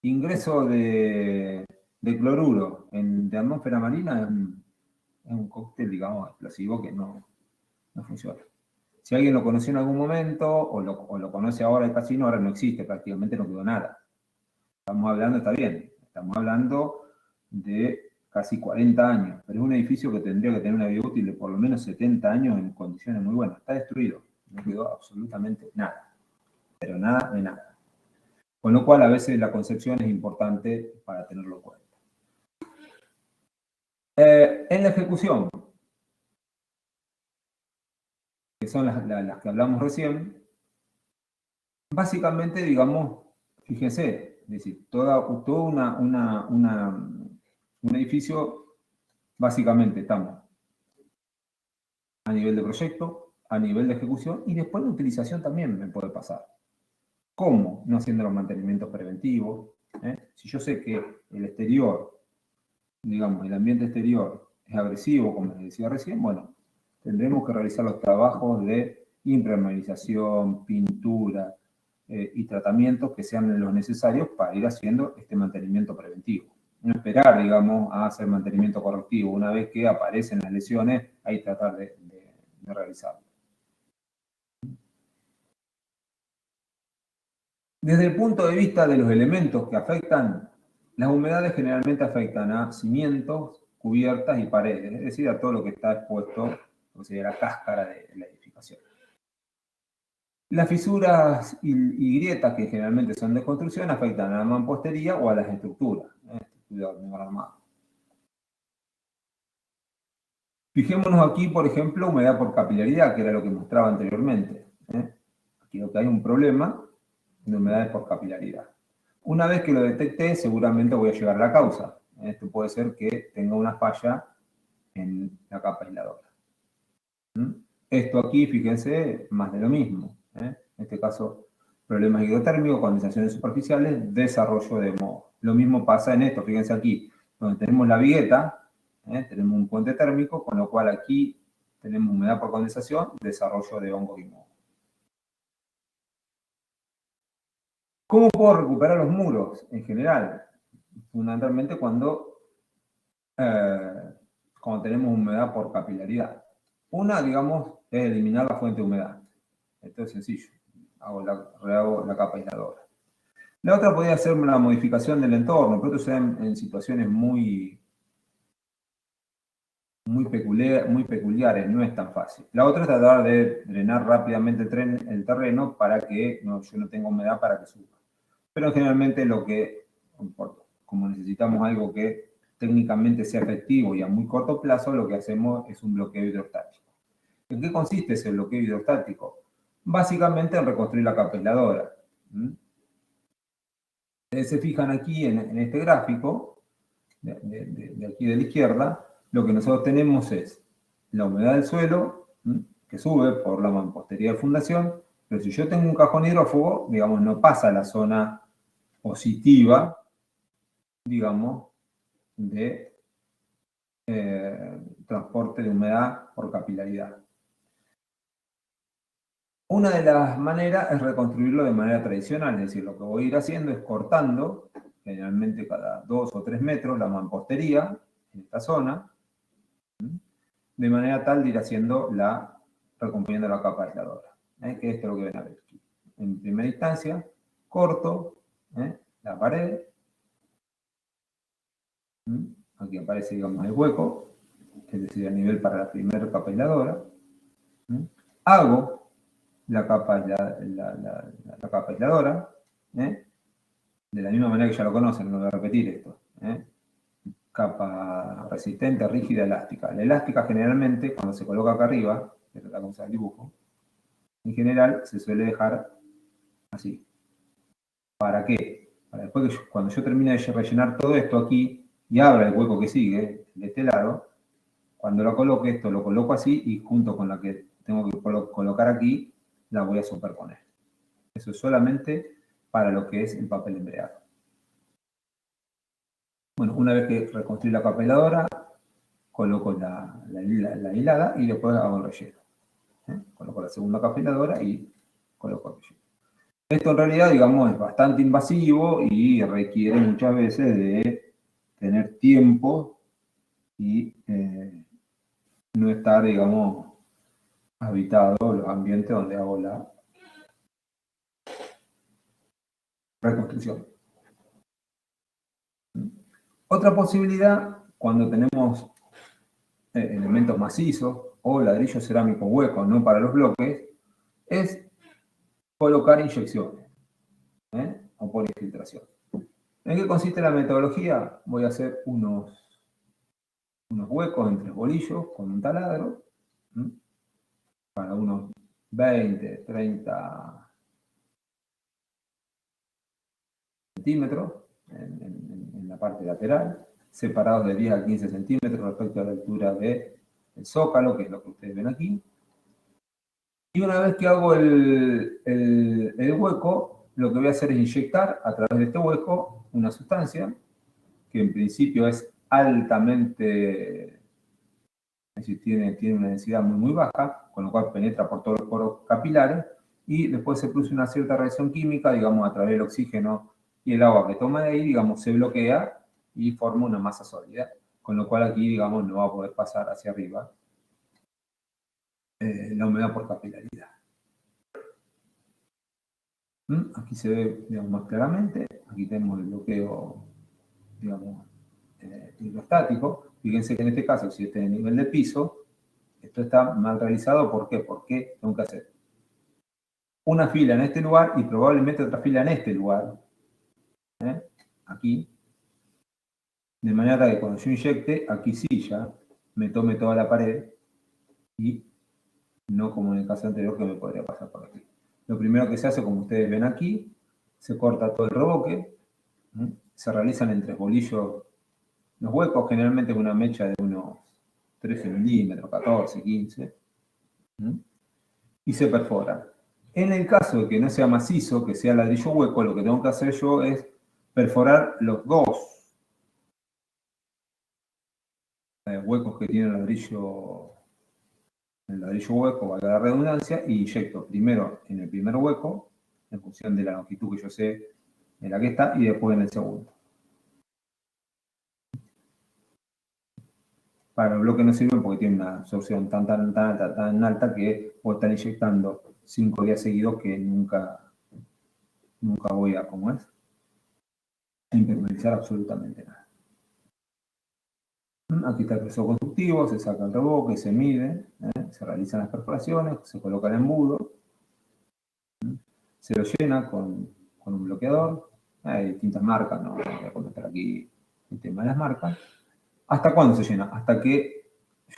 ingreso de cloruro de atmósfera marina es un cóctel, digamos, explosivo que no funciona. Si alguien lo conoció en algún momento o lo conoce ahora el casino, ahora no existe, prácticamente no quedó nada. Estamos hablando, está bien, Estamos hablando de casi 40 años, pero es un edificio que tendría que tener una vida útil de por lo menos 70 años en condiciones muy buenas. Está destruido, no quedó absolutamente nada, pero nada de nada. Con lo cual, a veces la concepción es importante para tenerlo en cuenta. En la ejecución, que son las que hablamos recién, básicamente, digamos, fíjense, es decir, todo un edificio, básicamente estamos a nivel de proyecto, a nivel de ejecución, y después de utilización también me puede pasar. ¿Cómo? No haciendo los mantenimientos preventivos. Si yo sé que el exterior, digamos, el ambiente exterior es agresivo, como les decía recién, bueno, tendremos que realizar los trabajos de impermeabilización, pintura y tratamientos que sean los necesarios para ir haciendo este mantenimiento preventivo. No esperar, digamos, a hacer mantenimiento correctivo. Una vez que aparecen las lesiones, ahí tratar de realizarlo. Desde el punto de vista de los elementos que afectan, las humedades generalmente afectan a cimientos, cubiertas y paredes, es decir, a todo lo que está expuesto, o sea, la cáscara de la edificación. Las fisuras y grietas, que generalmente son de construcción, afectan a la mampostería o a las estructuras. Fijémonos aquí, por ejemplo, humedad por capilaridad, que era lo que mostraba anteriormente. Aquí lo que hay un problema de humedad por capilaridad. Una vez que lo detecté, seguramente voy a llegar a la causa. Esto puede ser que tenga una falla en la capa aisladora. Esto aquí, fíjense, más de lo mismo. En este caso, problemas hidrotérmicos, condensaciones superficiales, desarrollo de moho. Lo mismo pasa en esto, fíjense aquí, donde tenemos la vigueta, tenemos un puente térmico, con lo cual aquí tenemos humedad por condensación, desarrollo de hongos y moho. ¿Cómo puedo recuperar los muros en general? Fundamentalmente cuando tenemos humedad por capilaridad. Una, digamos, es eliminar la fuente de humedad. Esto es sencillo. Rehago la capa aisladora. La otra podría ser una modificación del entorno, pero esto se da en situaciones muy peculiares, no es tan fácil. La otra es tratar de drenar rápidamente el terreno para que yo no tenga humedad para que suba. Pero generalmente como necesitamos algo que técnicamente sea efectivo y a muy corto plazo, lo que hacemos es un bloqueo hidrostático. ¿En qué consiste ese bloqueo hidrostático? Básicamente en reconstruir la capa aisladora. Se fijan aquí en este gráfico, de aquí de la izquierda, lo que nosotros tenemos es la humedad del suelo, que sube por la mampostería de fundación, pero si yo tengo un cajón hidrófugo, digamos, no pasa a la zona positiva, digamos, de transporte de humedad por capilaridad. Una de las maneras es reconstruirlo de manera tradicional, es decir, lo que voy a ir haciendo es cortando, generalmente cada 2 o 3 metros, la mampostería en esta zona, de manera tal de ir haciendo recomponiendo la capa aisladora. Que esto es lo que ven a ver aquí. En primera instancia, corto la pared. Aquí aparece, digamos, el hueco, es decir, el nivel para la primera capa aisladora. Hago la capa aisladora, de la misma manera que ya lo conocen, no voy a repetir esto. Capa resistente, rígida, elástica. La elástica generalmente, cuando se coloca acá arriba, que es la cosa del dibujo, en general se suele dejar así. ¿Para qué? Para después que cuando yo termine de rellenar todo esto aquí y abra el hueco que sigue, de este lado, cuando lo coloque, esto lo coloco así y junto con la que tengo que colocar aquí, la voy a superponer. Eso es solamente para lo que es el papel embreado. Bueno, una vez que reconstruí la capa aisladora, coloco la hilada y después hago el relleno. Coloco la segunda capa aisladora y coloco el relleno. Esto en realidad, digamos, es bastante invasivo y requiere muchas veces de tener tiempo y no estar, digamos, habitado los ambientes donde hago la reconstrucción. Otra posibilidad, cuando tenemos elementos macizos o ladrillos cerámicos huecos, no para los bloques, es colocar inyecciones, o por infiltración. ¿En qué consiste la metodología? Voy a hacer unos huecos entre bolillos con un taladro, para unos 20, 30 centímetros en la parte lateral, separados de 10 a 15 centímetros respecto a la altura del zócalo, que es lo que ustedes ven aquí. Y una vez que hago el hueco, lo que voy a hacer es inyectar a través de este hueco una sustancia que en principio es altamente, es decir, tiene una densidad muy baja, con lo cual penetra por todos los poros capilares, y después se produce una cierta reacción química, digamos, a través del oxígeno y el agua que toma de ahí, digamos, se bloquea y forma una masa sólida, con lo cual aquí, digamos, no va a poder pasar hacia arriba la humedad por capilaridad. Aquí se ve, digamos, más claramente. Aquí tenemos el bloqueo, digamos, hidrostático. Fíjense que en este caso, si este es el nivel de piso, esto está mal realizado. ¿Por qué? Porque tengo que hacer una fila en este lugar y probablemente otra fila en este lugar. Aquí. De manera que cuando yo inyecte, aquí sí ya me tome toda la pared y no como en el caso anterior que me podría pasar por aquí. Lo primero que se hace, como ustedes ven aquí, se corta todo el revoque, se realizan entre bolillos los huecos, generalmente con una mecha de unos 13 milímetros, 14, 15, y se perfora. En el caso de que no sea macizo, que sea ladrillo hueco, lo que tengo que hacer yo es perforar los dos huecos que tiene el ladrillo hueco, valga la redundancia, y inyecto primero en el primer hueco, en función de la longitud que yo sé en la que está, y después en el segundo. Para el bloque no sirve porque tiene una absorción tan alta que puedo estar inyectando 5 días seguidos que nunca voy a, ¿cómo es? Impermeabilizar absolutamente nada. Aquí está el peso constructivo, se saca el revoque, se mide, se realizan las perforaciones, se coloca el embudo, se lo llena con un bloqueador. Hay distintas marcas, no voy a comentar aquí el tema de las marcas. ¿Hasta cuándo se llena? Hasta que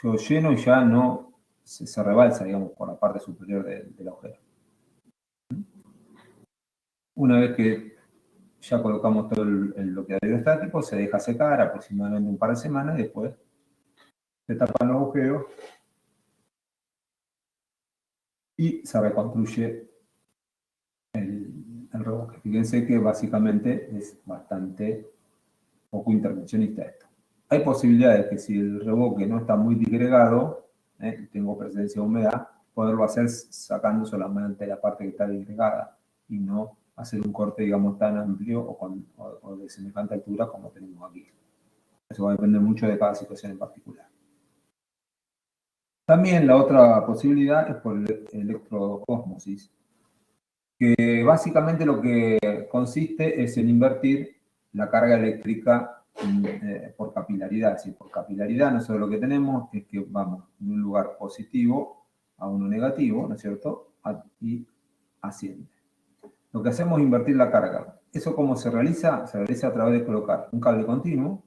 yo lleno y ya no se rebalsa, digamos, por la parte superior del agujero. Una vez que ya colocamos todo el bloqueador hidrostático, se deja secar aproximadamente un par de semanas y después se tapan los agujeros y se reconstruye el revoque. Fíjense que básicamente es bastante poco intervencionista esto. Hay posibilidades que si el revoque no está muy disgregado, tengo presencia de humedad, poderlo hacer sacando solamente la parte que está disgregada y no hacer un corte, digamos, tan amplio o de semejante altura como tenemos aquí. Eso va a depender mucho de cada situación en particular. También la otra posibilidad es por electroosmosis, que básicamente lo que consiste es en invertir la carga eléctrica por capilaridad. Es decir, por capilaridad nosotros lo que tenemos es que vamos de un lugar positivo a uno negativo, ¿no es cierto? Y asciende. Lo que hacemos es invertir la carga. ¿Eso cómo se realiza? Se realiza a través de colocar un cable continuo,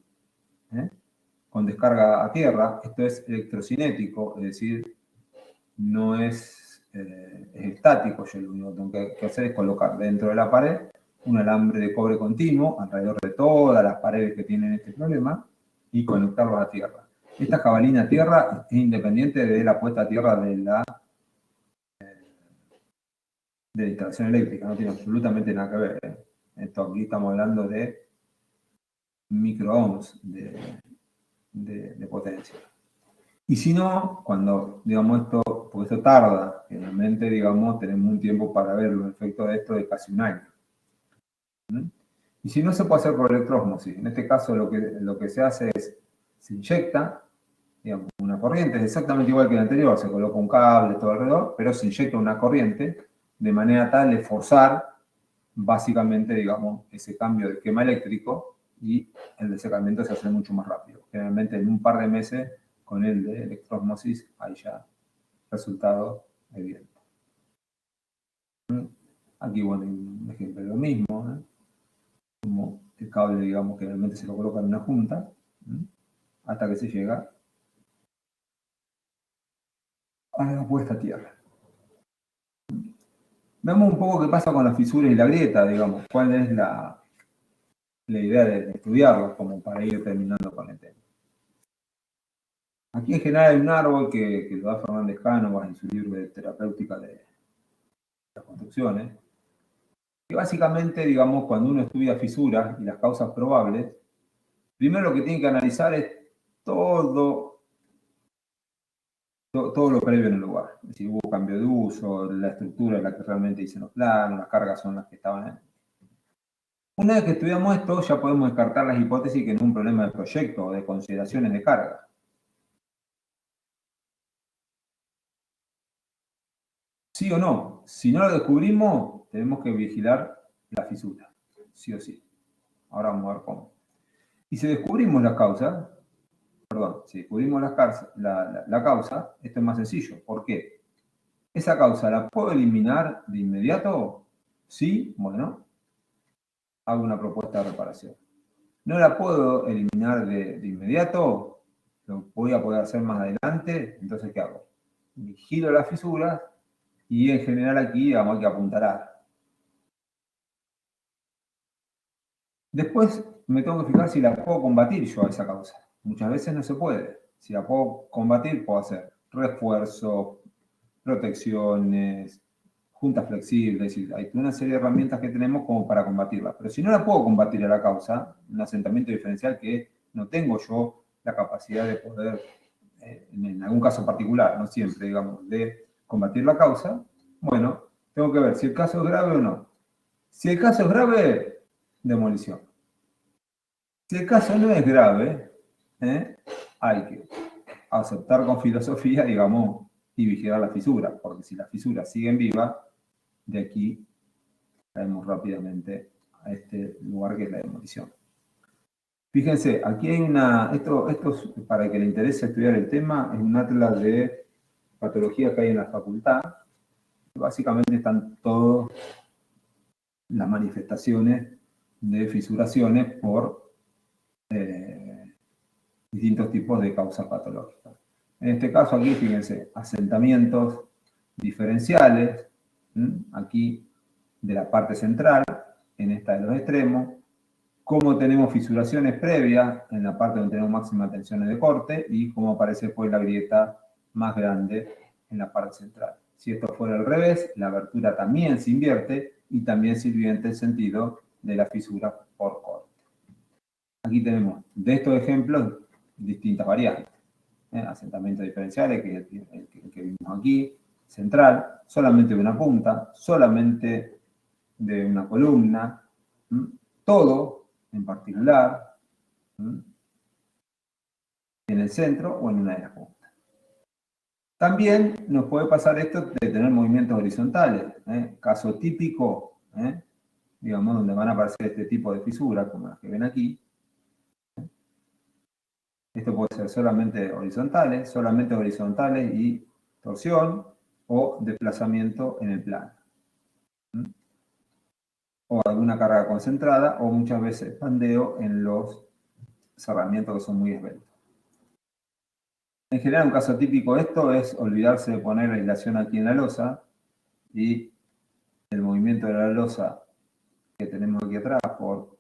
con descarga a tierra. Esto es electrocinético, es decir, no es estático. Yo lo único que tengo que hacer es colocar dentro de la pared un alambre de cobre continuo alrededor de todas las paredes que tienen este problema y conectarlos a tierra. Esta jabalina a tierra es independiente de la puesta a tierra de la instalación eléctrica, no tiene absolutamente nada que ver. Esto aquí estamos hablando de microohms de potencia. Y si no, cuando, digamos, porque esto tarda, generalmente, digamos, tenemos un tiempo para ver los efectos de esto de casi un año. Y si no, se puede hacer por electroosmosis. En este caso lo que se hace es, se inyecta, digamos, una corriente, es exactamente igual que el anterior, se coloca un cable todo alrededor, pero se inyecta una corriente de manera tal de forzar, básicamente, digamos, ese cambio de esquema eléctrico y el desecamiento se hace mucho más rápido. Generalmente en un par de meses, con el de electroosmosis, hay ya resultado evidente. Aquí, bueno, un ejemplo de lo mismo, ¿eh? Como el cable, digamos, que realmente se lo coloca en una junta, hasta que se llega a la puesta a tierra. Veamos un poco qué pasa con las fisuras y la grieta, digamos, cuál es la idea de estudiarlo, como para ir terminando con el tema. Aquí en general hay un árbol que lo da Fernández Cánovas en su libro de terapéutica de las construcciones, que básicamente, digamos, cuando uno estudia fisuras y las causas probables, primero lo que tiene que analizar es todo lo previo en el lugar. Es decir, hubo cambio de uso, la estructura es la que realmente dicen los planos, las cargas son las que estaban ahí. Una vez que estudiamos esto, ya podemos descartar las hipótesis que no es un problema de proyecto o de consideraciones de carga. ¿Sí o no? Si no lo descubrimos, tenemos que vigilar la fisura, sí o sí. Ahora vamos a ver cómo. Y si descubrimos la causa, si descubrimos la causa, esto es más sencillo. ¿Por qué? ¿Esa causa la puedo eliminar de inmediato? Sí, bueno, hago una propuesta de reparación. ¿No la puedo eliminar de inmediato? ¿Lo voy a poder hacer más adelante? Entonces, ¿qué hago? Vigilo las fisuras y en general aquí, digamos, hay que apuntar a. Después me tengo que fijar si la puedo combatir yo a esa causa. Muchas veces no se puede. Si la puedo combatir, puedo hacer refuerzos, protecciones, juntas flexibles, es decir, hay una serie de herramientas que tenemos como para combatirla. Pero si no la puedo combatir a la causa, un asentamiento diferencial que no tengo yo la capacidad de poder, en algún caso particular, no siempre, digamos, de combatir la causa, bueno, tengo que ver si el caso es grave o no. Si el caso es grave, demolición. Si el caso no es grave, hay que aceptar con filosofía, digamos, y vigilar la fisura, porque si las fisuras siguen vivas, de aquí caemos rápidamente a este lugar que es la demolición. Fíjense, aquí hay esto es para que le interese estudiar el tema, es un atlas de patología que hay en la facultad. Básicamente están todas las manifestaciones de fisuraciones por distintos tipos de causas patológicas. En este caso aquí, fíjense, asentamientos diferenciales, aquí de la parte central, en esta de los extremos, cómo tenemos fisuraciones previas en la parte donde tenemos máximas tensiones de corte y cómo aparece pues la grieta más grande en la parte central. Si esto fuera al revés, la abertura también se invierte y también se invierte el sentido de la fisura por corte. Aquí tenemos de estos ejemplos distintas variantes. Asentamientos diferenciales, que es el que vimos aquí, central, solamente de una punta, solamente de una columna, todo en particular, en el centro o en una de las puntas. También nos puede pasar esto de tener movimientos horizontales. Caso típico, digamos, donde van a aparecer este tipo de fisuras, como las que ven aquí. Esto puede ser solamente horizontales y torsión o desplazamiento en el plano. O alguna carga concentrada o muchas veces pandeo en los cerramientos que son muy esbeltos. En general, un caso típico de esto es olvidarse de poner la aislación aquí en la losa y el movimiento de la losa que tenemos aquí atrás por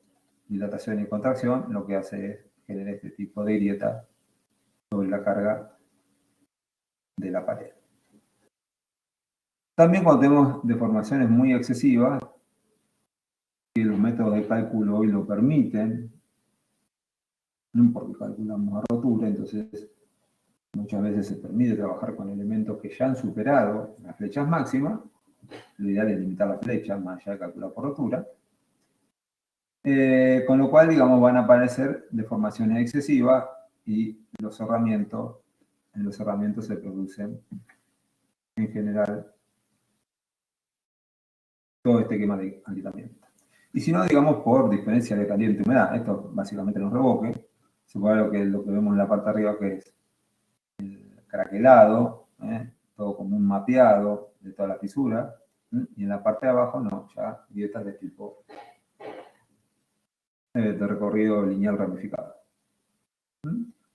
dilatación y contracción lo que hace es generar este tipo de grieta sobre la carga de la pared. También cuando tenemos deformaciones muy excesivas, que los métodos de cálculo hoy lo permiten, porque calculamos a rotura, entonces muchas veces se permite trabajar con elementos que ya han superado las flechas máximas. Lo ideal es limitar las flechas, más allá de calcular por rotura. Con lo cual, digamos, van a aparecer deformaciones excesivas y en los cerramientos se producen, en general, todo este esquema de agrietamiento. Y si no, digamos, por diferencia de caliente-humedad. Esto básicamente no es revoque. Se puede ver lo que vemos en la parte de arriba, que es el craquelado, todo como un mapeado de toda la fisura. Y en la parte de abajo, no, ya grietas de tipo de recorrido lineal ramificado.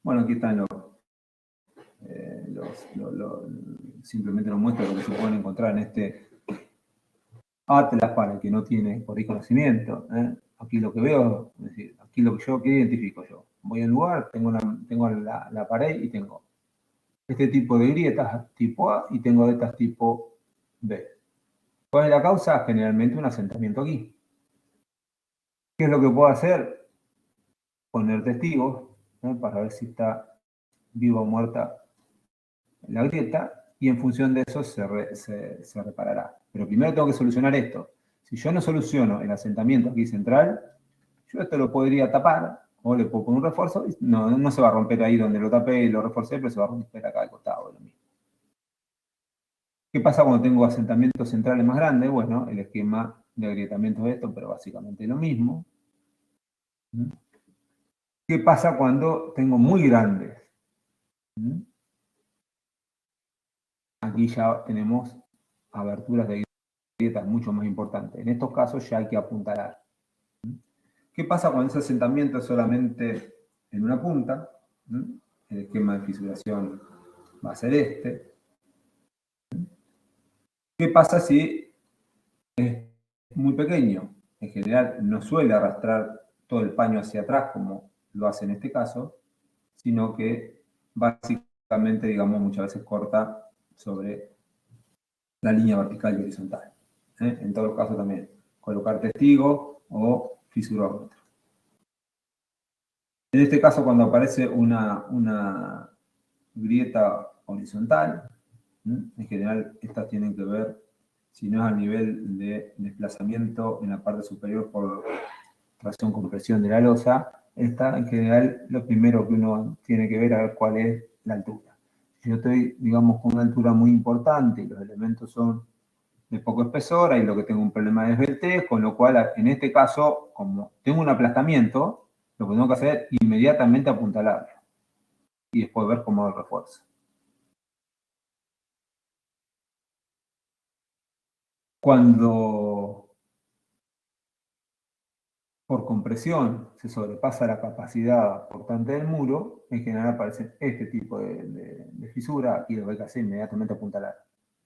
Bueno, aquí están simplemente nos muestra lo que se pueden encontrar en este atlas para el que no tiene por ahí conocimiento. Aquí lo que veo, es decir, aquí lo que yo, ¿qué identifico yo? Voy al lugar, tengo la pared y tengo este tipo de grietas tipo A y tengo estas tipo B. ¿Cuál es la causa? Generalmente un asentamiento aquí. ¿Qué es lo que puedo hacer? Poner testigos para ver si está viva o muerta la grieta, y en función de eso se reparará. Pero primero tengo que solucionar esto. Si yo no soluciono el asentamiento aquí central, yo esto lo podría tapar, o le puedo poner un refuerzo, y no se va a romper ahí donde lo tapé y lo reforcé, pero se va a romper acá al costado. Lo mismo. ¿Qué pasa cuando tengo asentamientos centrales más grandes? Bueno, el esquema de agrietamiento es esto, pero básicamente lo mismo. ¿Qué pasa cuando tengo muy grandes? Aquí ya tenemos aberturas de grietas mucho más importantes. En estos casos ya hay que apuntalar. ¿Qué pasa cuando ese asentamiento es solamente en una punta? El esquema de fisuración va a ser este. ¿Qué pasa si es muy pequeño? En general no suele arrastrar todo el paño hacia atrás como lo hace en este caso, sino que básicamente, digamos, muchas veces corta sobre la línea vertical y horizontal. En todo caso también colocar testigo o fisurómetro. En este caso, cuando aparece una grieta horizontal, en general estas tienen que ver, si no es a nivel de desplazamiento en la parte superior por tracción compresión de la losa, esta en general lo primero que uno tiene que ver a ver cuál es la altura. Si yo estoy, digamos, con una altura muy importante y los elementos son de poco espesor, ahí lo que tengo un problema de desveltez, con lo cual en este caso, como tengo un aplastamiento, lo que tengo que hacer es inmediatamente apuntalarlo y después ver cómo lo refuerzo. Cuando por compresión se sobrepasa la capacidad portante del muro, en general aparece este tipo de fisura, aquí lo que hay que hacer inmediatamente apuntalar,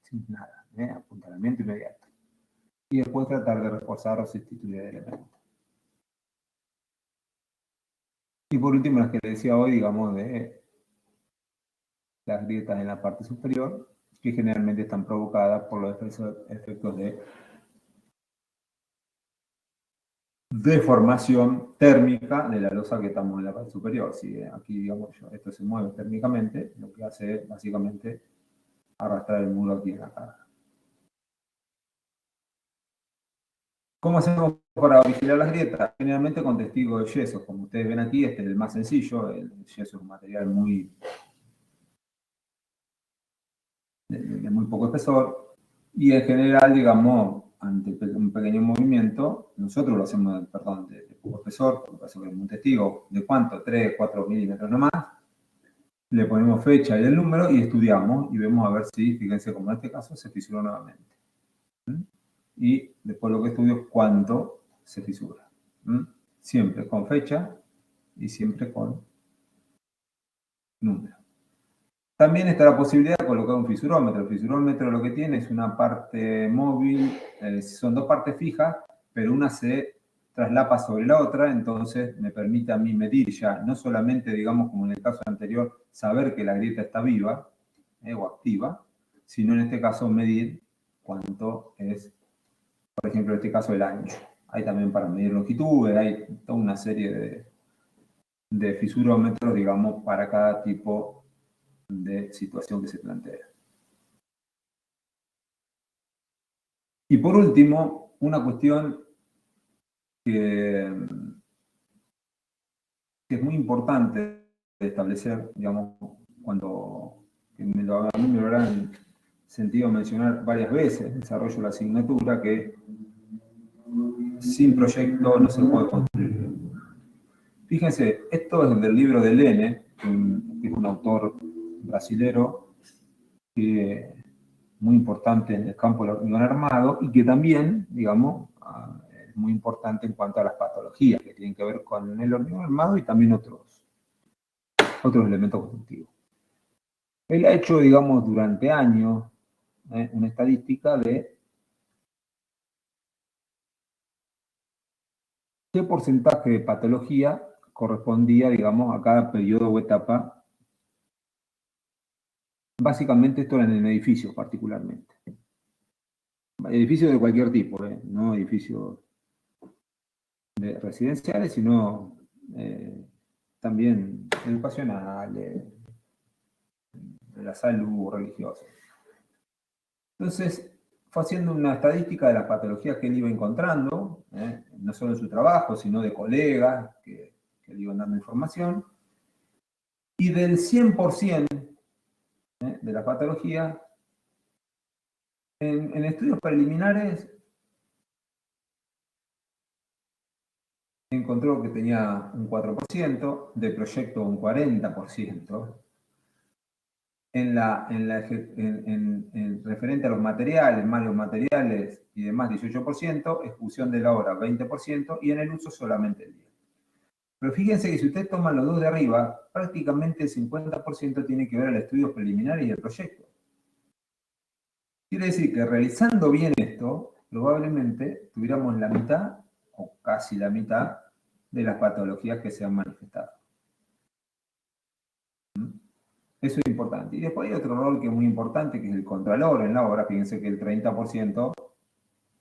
sin nada, apuntalamiento inmediato. Y después tratar de reforzar o sustituir el elemento. Y por último, las que les decía hoy, digamos, de las grietas en la parte superior, que generalmente están provocadas por los efectos de deformación térmica de la losa que estamos en la parte superior. Si aquí, digamos, esto se mueve térmicamente, lo que hace es básicamente arrastrar el muro aquí en la cara. ¿Cómo hacemos para vigilar las grietas? Generalmente con testigo de yeso. Como ustedes ven aquí, este es el más sencillo. El yeso es un material de muy poco espesor. Y en general, digamos, ante un pequeño movimiento, nosotros lo hacemos, perdón, de poco espesor, por caso que es un testigo, ¿de cuánto? 3, 4 milímetros nomás. Le ponemos fecha y el número y estudiamos y vemos a ver si, fíjense como en este caso, se fisuró nuevamente. Y después lo que estudio es cuánto se fisura. Siempre con fecha y siempre con número. También está la posibilidad de colocar un fisurómetro. El fisurómetro lo que tiene es una parte móvil, son dos partes fijas, pero una se traslapa sobre la otra, entonces me permite a mí medir ya, no solamente, digamos, como en el caso anterior, saber que la grieta está viva o activa, sino en este caso medir cuánto es, por ejemplo, en este caso el ancho. Hay también para medir longitudes, hay toda una serie de fisurómetros, digamos, para cada tipo de situación que se plantea. Y por último, una cuestión que es muy importante de establecer, digamos, cuando a mí me lo habrán sentido mencionar varias veces, desarrollo la asignatura, que sin proyecto no se puede construir. Fíjense, esto es del libro de Lene, que es un autor brasilero que muy importante en el campo del hormigón armado y que también, digamos, es muy importante en cuanto a las patologías que tienen que ver con el hormigón armado y también otros elementos constructivos. Él ha hecho, digamos, durante años una estadística de qué porcentaje de patología correspondía, digamos, a cada periodo o etapa. Básicamente esto era en edificios particularmente. Edificios de cualquier tipo, no edificios residenciales, sino también educacionales, de la salud religiosa. Entonces, fue haciendo una estadística de las patologías que él iba encontrando, no solo en su trabajo, sino de colegas que le iban dando información, y del 100% de la patología, en estudios preliminares, encontró que tenía un 4%, de proyecto un 40%, en referente a los materiales, más los materiales y demás 18%, ejecución de la obra 20% y en el uso solamente el 10%. Pero fíjense que si usted toma los dos de arriba, prácticamente el 50% tiene que ver al estudio preliminar y el proyecto. Quiere decir que realizando bien esto, probablemente tuviéramos la mitad, o casi la mitad, de las patologías que se han manifestado. Eso es importante. Y después hay otro rol que es muy importante, que es el contralor en la obra. Fíjense que el 30%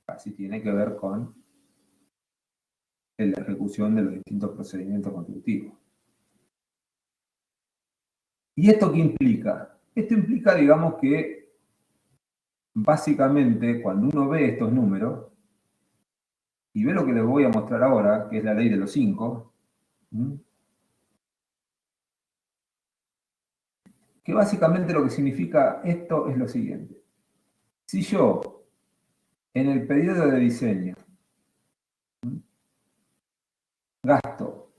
casi tiene que ver con la ejecución de los distintos procedimientos constructivos. ¿Y esto qué implica? Esto implica, digamos, que básicamente cuando uno ve estos números y ve lo que les voy a mostrar ahora, que es la ley de los 5, que básicamente lo que significa esto es lo siguiente. Si yo, en el periodo de diseño, gasto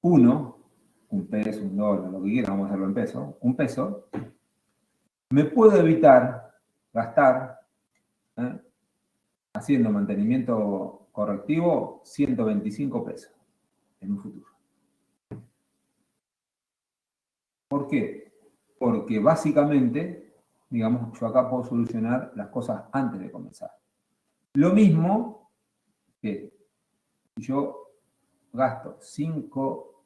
1, un peso, un dólar, lo que quieran, vamos a hacerlo en pesos, un peso, me puedo evitar gastar, haciendo mantenimiento correctivo, 125 pesos en un futuro. ¿Por qué? Porque básicamente, digamos, yo acá puedo solucionar las cosas antes de comenzar. Lo mismo que si yo gasto 5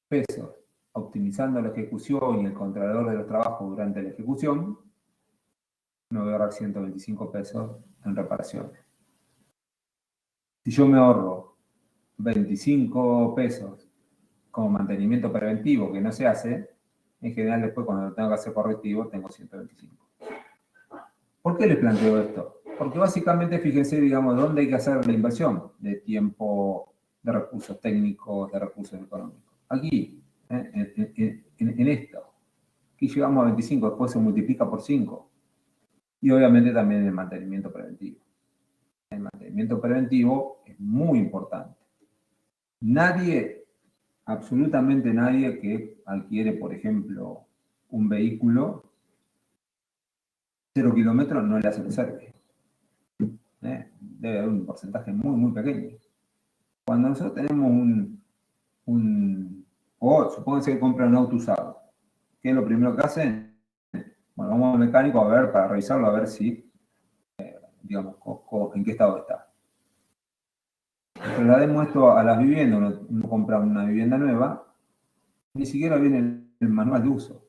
pesos optimizando la ejecución y el controlador de los trabajos durante la ejecución, me voy a ahorrar 125 pesos en reparaciones. Si yo me ahorro 25 pesos como mantenimiento preventivo que no se hace, en general después cuando tengo que hacer correctivo tengo 125. ¿Por qué les planteo esto? Porque básicamente fíjense, digamos, dónde hay que hacer la inversión de tiempo, de recursos técnicos, de recursos económicos. Aquí, en esto. Aquí llegamos a 25, después se multiplica por 5. Y obviamente también el mantenimiento preventivo. El mantenimiento preventivo es muy importante. Nadie, absolutamente nadie que adquiere, por ejemplo, un vehículo 0 kilómetros no le hace el servicio. Debe haber un porcentaje muy, muy pequeño. Cuando nosotros tenemos o supónganse que compran un auto usado, ¿qué es lo primero que hacen? Bueno, vamos al mecánico a ver, para revisarlo, a ver si, digamos, en qué estado está. Traslademos esto a las viviendas, uno compra una vivienda nueva, ni siquiera viene el manual de uso.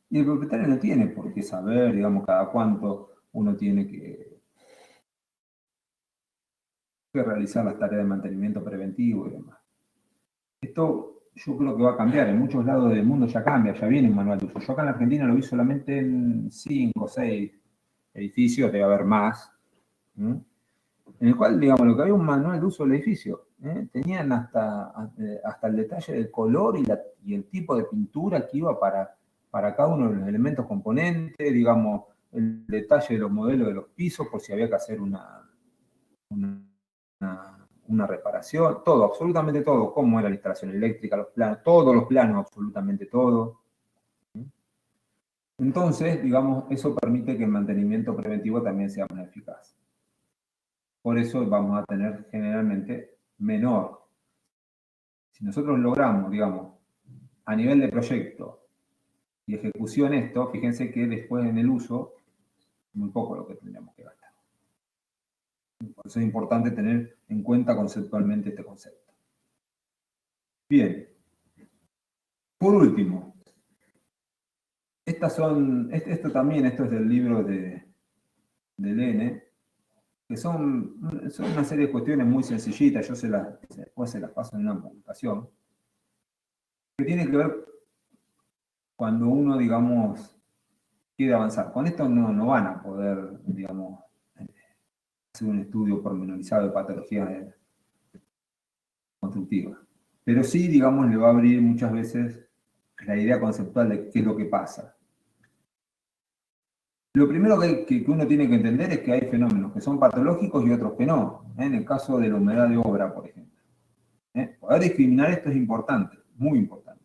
Y el propietario no tiene por qué saber, digamos, cada cuánto uno tiene que realizar las tareas de mantenimiento preventivo y demás. Esto yo creo que va a cambiar, en muchos lados del mundo ya cambia, ya viene un manual de uso. Yo acá en la Argentina lo vi solamente en 5 o 6 edificios, debe haber más, en el cual, digamos, lo que había un manual de uso del edificio, tenían hasta el detalle del color y el tipo de pintura que iba para cada uno de los elementos componentes, digamos, el detalle de los modelos de los pisos, por si había que hacer una reparación, todo, absolutamente todo, cómo era la instalación eléctrica, los planos, todos los planos, absolutamente todo. Entonces, digamos, eso permite que el mantenimiento preventivo también sea más eficaz. Por eso vamos a tener generalmente menor. Si nosotros logramos, digamos, a nivel de proyecto y ejecución esto, fíjense que después en el uso, muy poco lo que tendríamos que gastar. Por eso es importante tener en cuenta conceptualmente este concepto. Bien. Por último, esto es del libro de Lene, que son una serie de cuestiones muy sencillitas, yo después se las paso en una publicación, que tiene que ver cuando uno, digamos, quiere avanzar. Con esto no van a poder, digamos, hacer un estudio pormenorizado de patologías constructivas. Pero sí, digamos, le va a abrir muchas veces la idea conceptual de qué es lo que pasa. Lo primero que uno tiene que entender es que hay fenómenos que son patológicos y otros que no. En el caso de la humedad de obra, por ejemplo. Poder discriminar esto es importante, muy importante.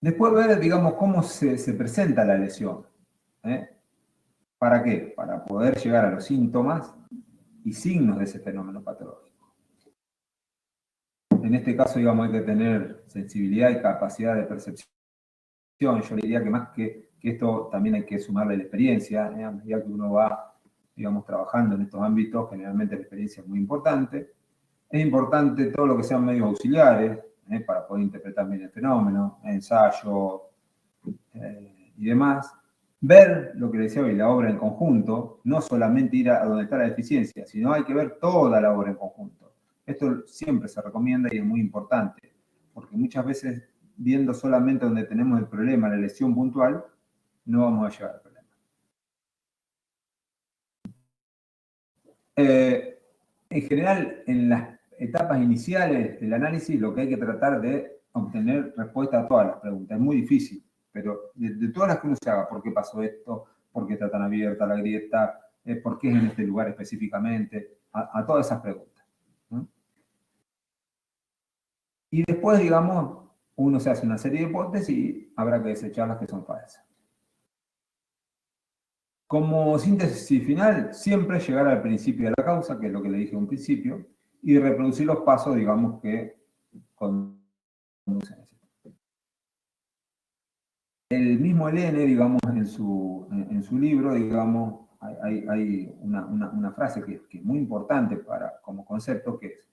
Después ver, digamos, cómo se presenta la lesión. ¿Para qué? Para poder llegar a los síntomas y signos de ese fenómeno patológico. En este caso, digamos, hay que tener sensibilidad y capacidad de percepción. Yo le diría que más que esto también hay que sumarle la experiencia, a medida que uno va, digamos, trabajando en estos ámbitos, generalmente la experiencia es muy importante. Es importante todo lo que sean medios auxiliares, para poder interpretar bien el fenómeno, ensayo y demás. Ver lo que decía hoy, la obra en conjunto, no solamente ir a donde está la deficiencia, sino hay que ver toda la obra en conjunto. Esto siempre se recomienda y es muy importante, porque muchas veces viendo solamente donde tenemos el problema, la lesión puntual, no vamos a llegar al problema. En general, en las etapas iniciales del análisis, lo que hay que tratar de obtener respuesta a todas las preguntas. Es muy difícil, pero de todas las que uno se haga, ¿por qué pasó esto? ¿Por qué está tan abierta la grieta? ¿Por qué es en este lugar específicamente? A todas esas preguntas. ¿No? Y después, digamos, uno se hace una serie de hipótesis y habrá que desechar las que son falsas. Como síntesis final, siempre llegar al principio de la causa, que es lo que le dije en un principio, y reproducir los pasos, digamos, que conducen a eso. El mismo Lene, digamos, en su libro, digamos, hay una frase que es muy importante como concepto, que es,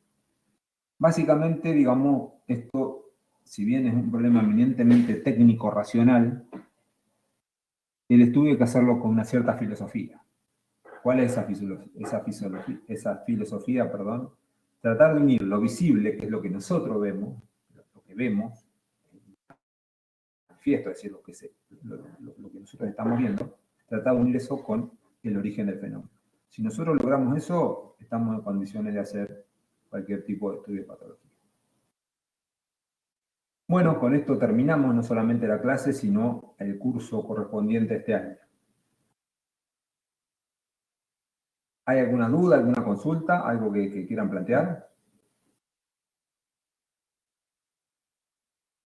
básicamente, digamos, esto, si bien es un problema eminentemente técnico-racional, el estudio hay que hacerlo con una cierta filosofía. ¿Cuál es esa filosofía? Tratar de unir lo visible, que es lo que nosotros vemos, lo que vemos, manifiesto, es decir, lo que nosotros estamos viendo, tratar de unir eso con el origen del fenómeno. Si nosotros logramos eso, estamos en condiciones de hacer cualquier tipo de estudio de patología. Bueno, con esto terminamos no solamente la clase, sino el curso correspondiente a este año. ¿Hay alguna duda, alguna consulta, algo que quieran plantear?